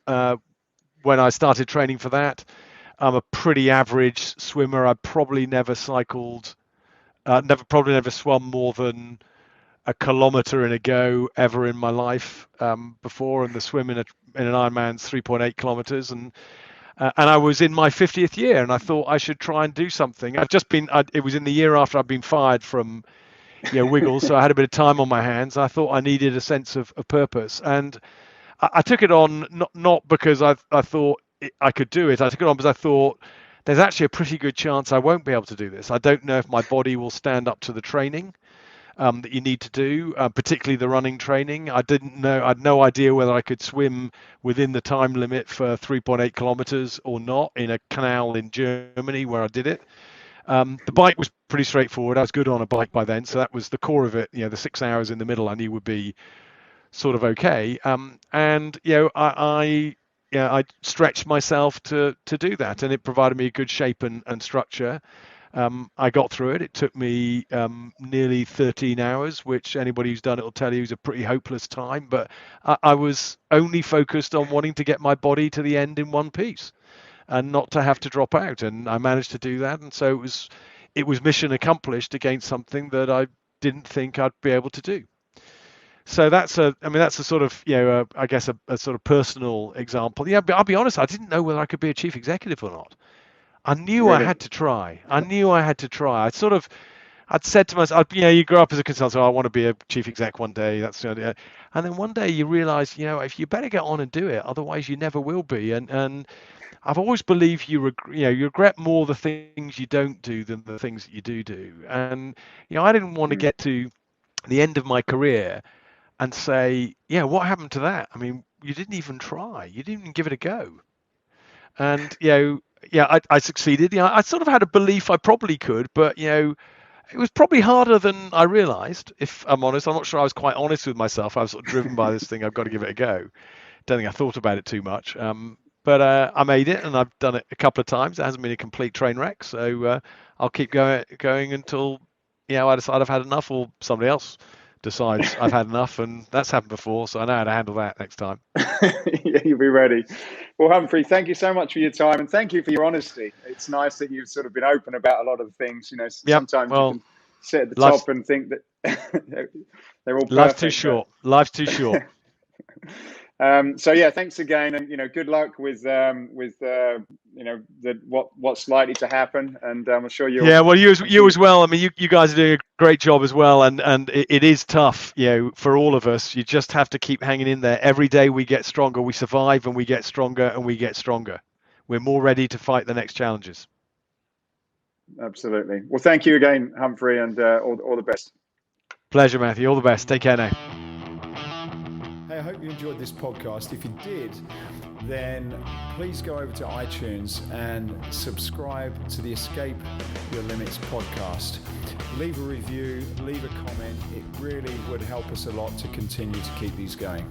I started training for that. I'm a pretty average swimmer. I probably never cycled, probably never swum more than a kilometer in a go ever in my life before, and the swim in an Ironman's 3.8 kilometers, and I was in my 50th year, and I thought I should try and do something. It was in the year after I'd been fired from Wiggles, so I had a bit of time on my hands. I thought I needed a sense of purpose, and I took it on not because I thought I could do it. I took it on because I thought there's actually a pretty good chance I won't be able to do this. I don't know if my body will stand up to the training that you need to do, particularly the running training. I didn't know. I had no idea whether I could swim within the time limit for 3.8 kilometers or not in a canal in Germany where I did it. The bike was pretty straightforward. I was good on a bike by then, so that was the core of it. The 6 hours in the middle I knew would be sort of okay. I stretched myself to do that, and it provided me a good shape and structure. I got through it. It took me nearly 13 hours, which anybody who's done it will tell you is a pretty hopeless time. But I was only focused on wanting to get my body to the end in one piece and not to have to drop out. And I managed to do that. And so it was mission accomplished against something that I didn't think I'd be able to do. So that's a sort of, I guess a sort of personal example. Yeah, but I'll be honest, I didn't know whether I could be a chief executive or not. I knew Really? I had to try. I'd said to myself, you grow up as a consultant, so I want to be a chief exec one day. And then one day you realize, if you better get on and do it, otherwise you never will be. And I've always believed you regret more the things you don't do than the things that you do. And, I didn't want to get to the end of my career and say, what happened to that? I mean, you didn't even try. You didn't even give it a go. And, I succeeded. I sort of had a belief I probably could, but, it was probably harder than I realized, if I'm honest. I'm not sure I was quite honest with myself. I was sort of driven by this thing. I've got to give it a go. Don't think I thought about it too much. But I made it, and I've done it a couple of times. It hasn't been a complete train wreck. So I'll keep going until, I decide I've had enough, or somebody else decides I've had enough, and that's happened before, so I know how to handle that next time. Yeah, you'll be ready. Well, Humphrey, thank you so much for your time, and thank you for your honesty. It's nice that you've sort of been open about a lot of things. Sometimes you can sit at the top and think that they're all perfect. Life's too short. Life's too short. So yeah, thanks again, and good luck with what's likely to happen, and I'm sure you'll. Yeah, well, you as well. I mean, you guys are doing a great job as well, and it is tough, for all of us. You just have to keep hanging in there. Every day we get stronger, we survive, and we get stronger, and we get stronger. We're more ready to fight the next challenges. Absolutely. Well, thank you again, Humphrey, and all the best. Pleasure, Matthew. All the best. Take care now. Hey, I hope you enjoyed this podcast. If you did, then please go over to iTunes and subscribe to the Escape Your Limits podcast. Leave a review, leave a comment. It really would help us a lot to continue to keep these going.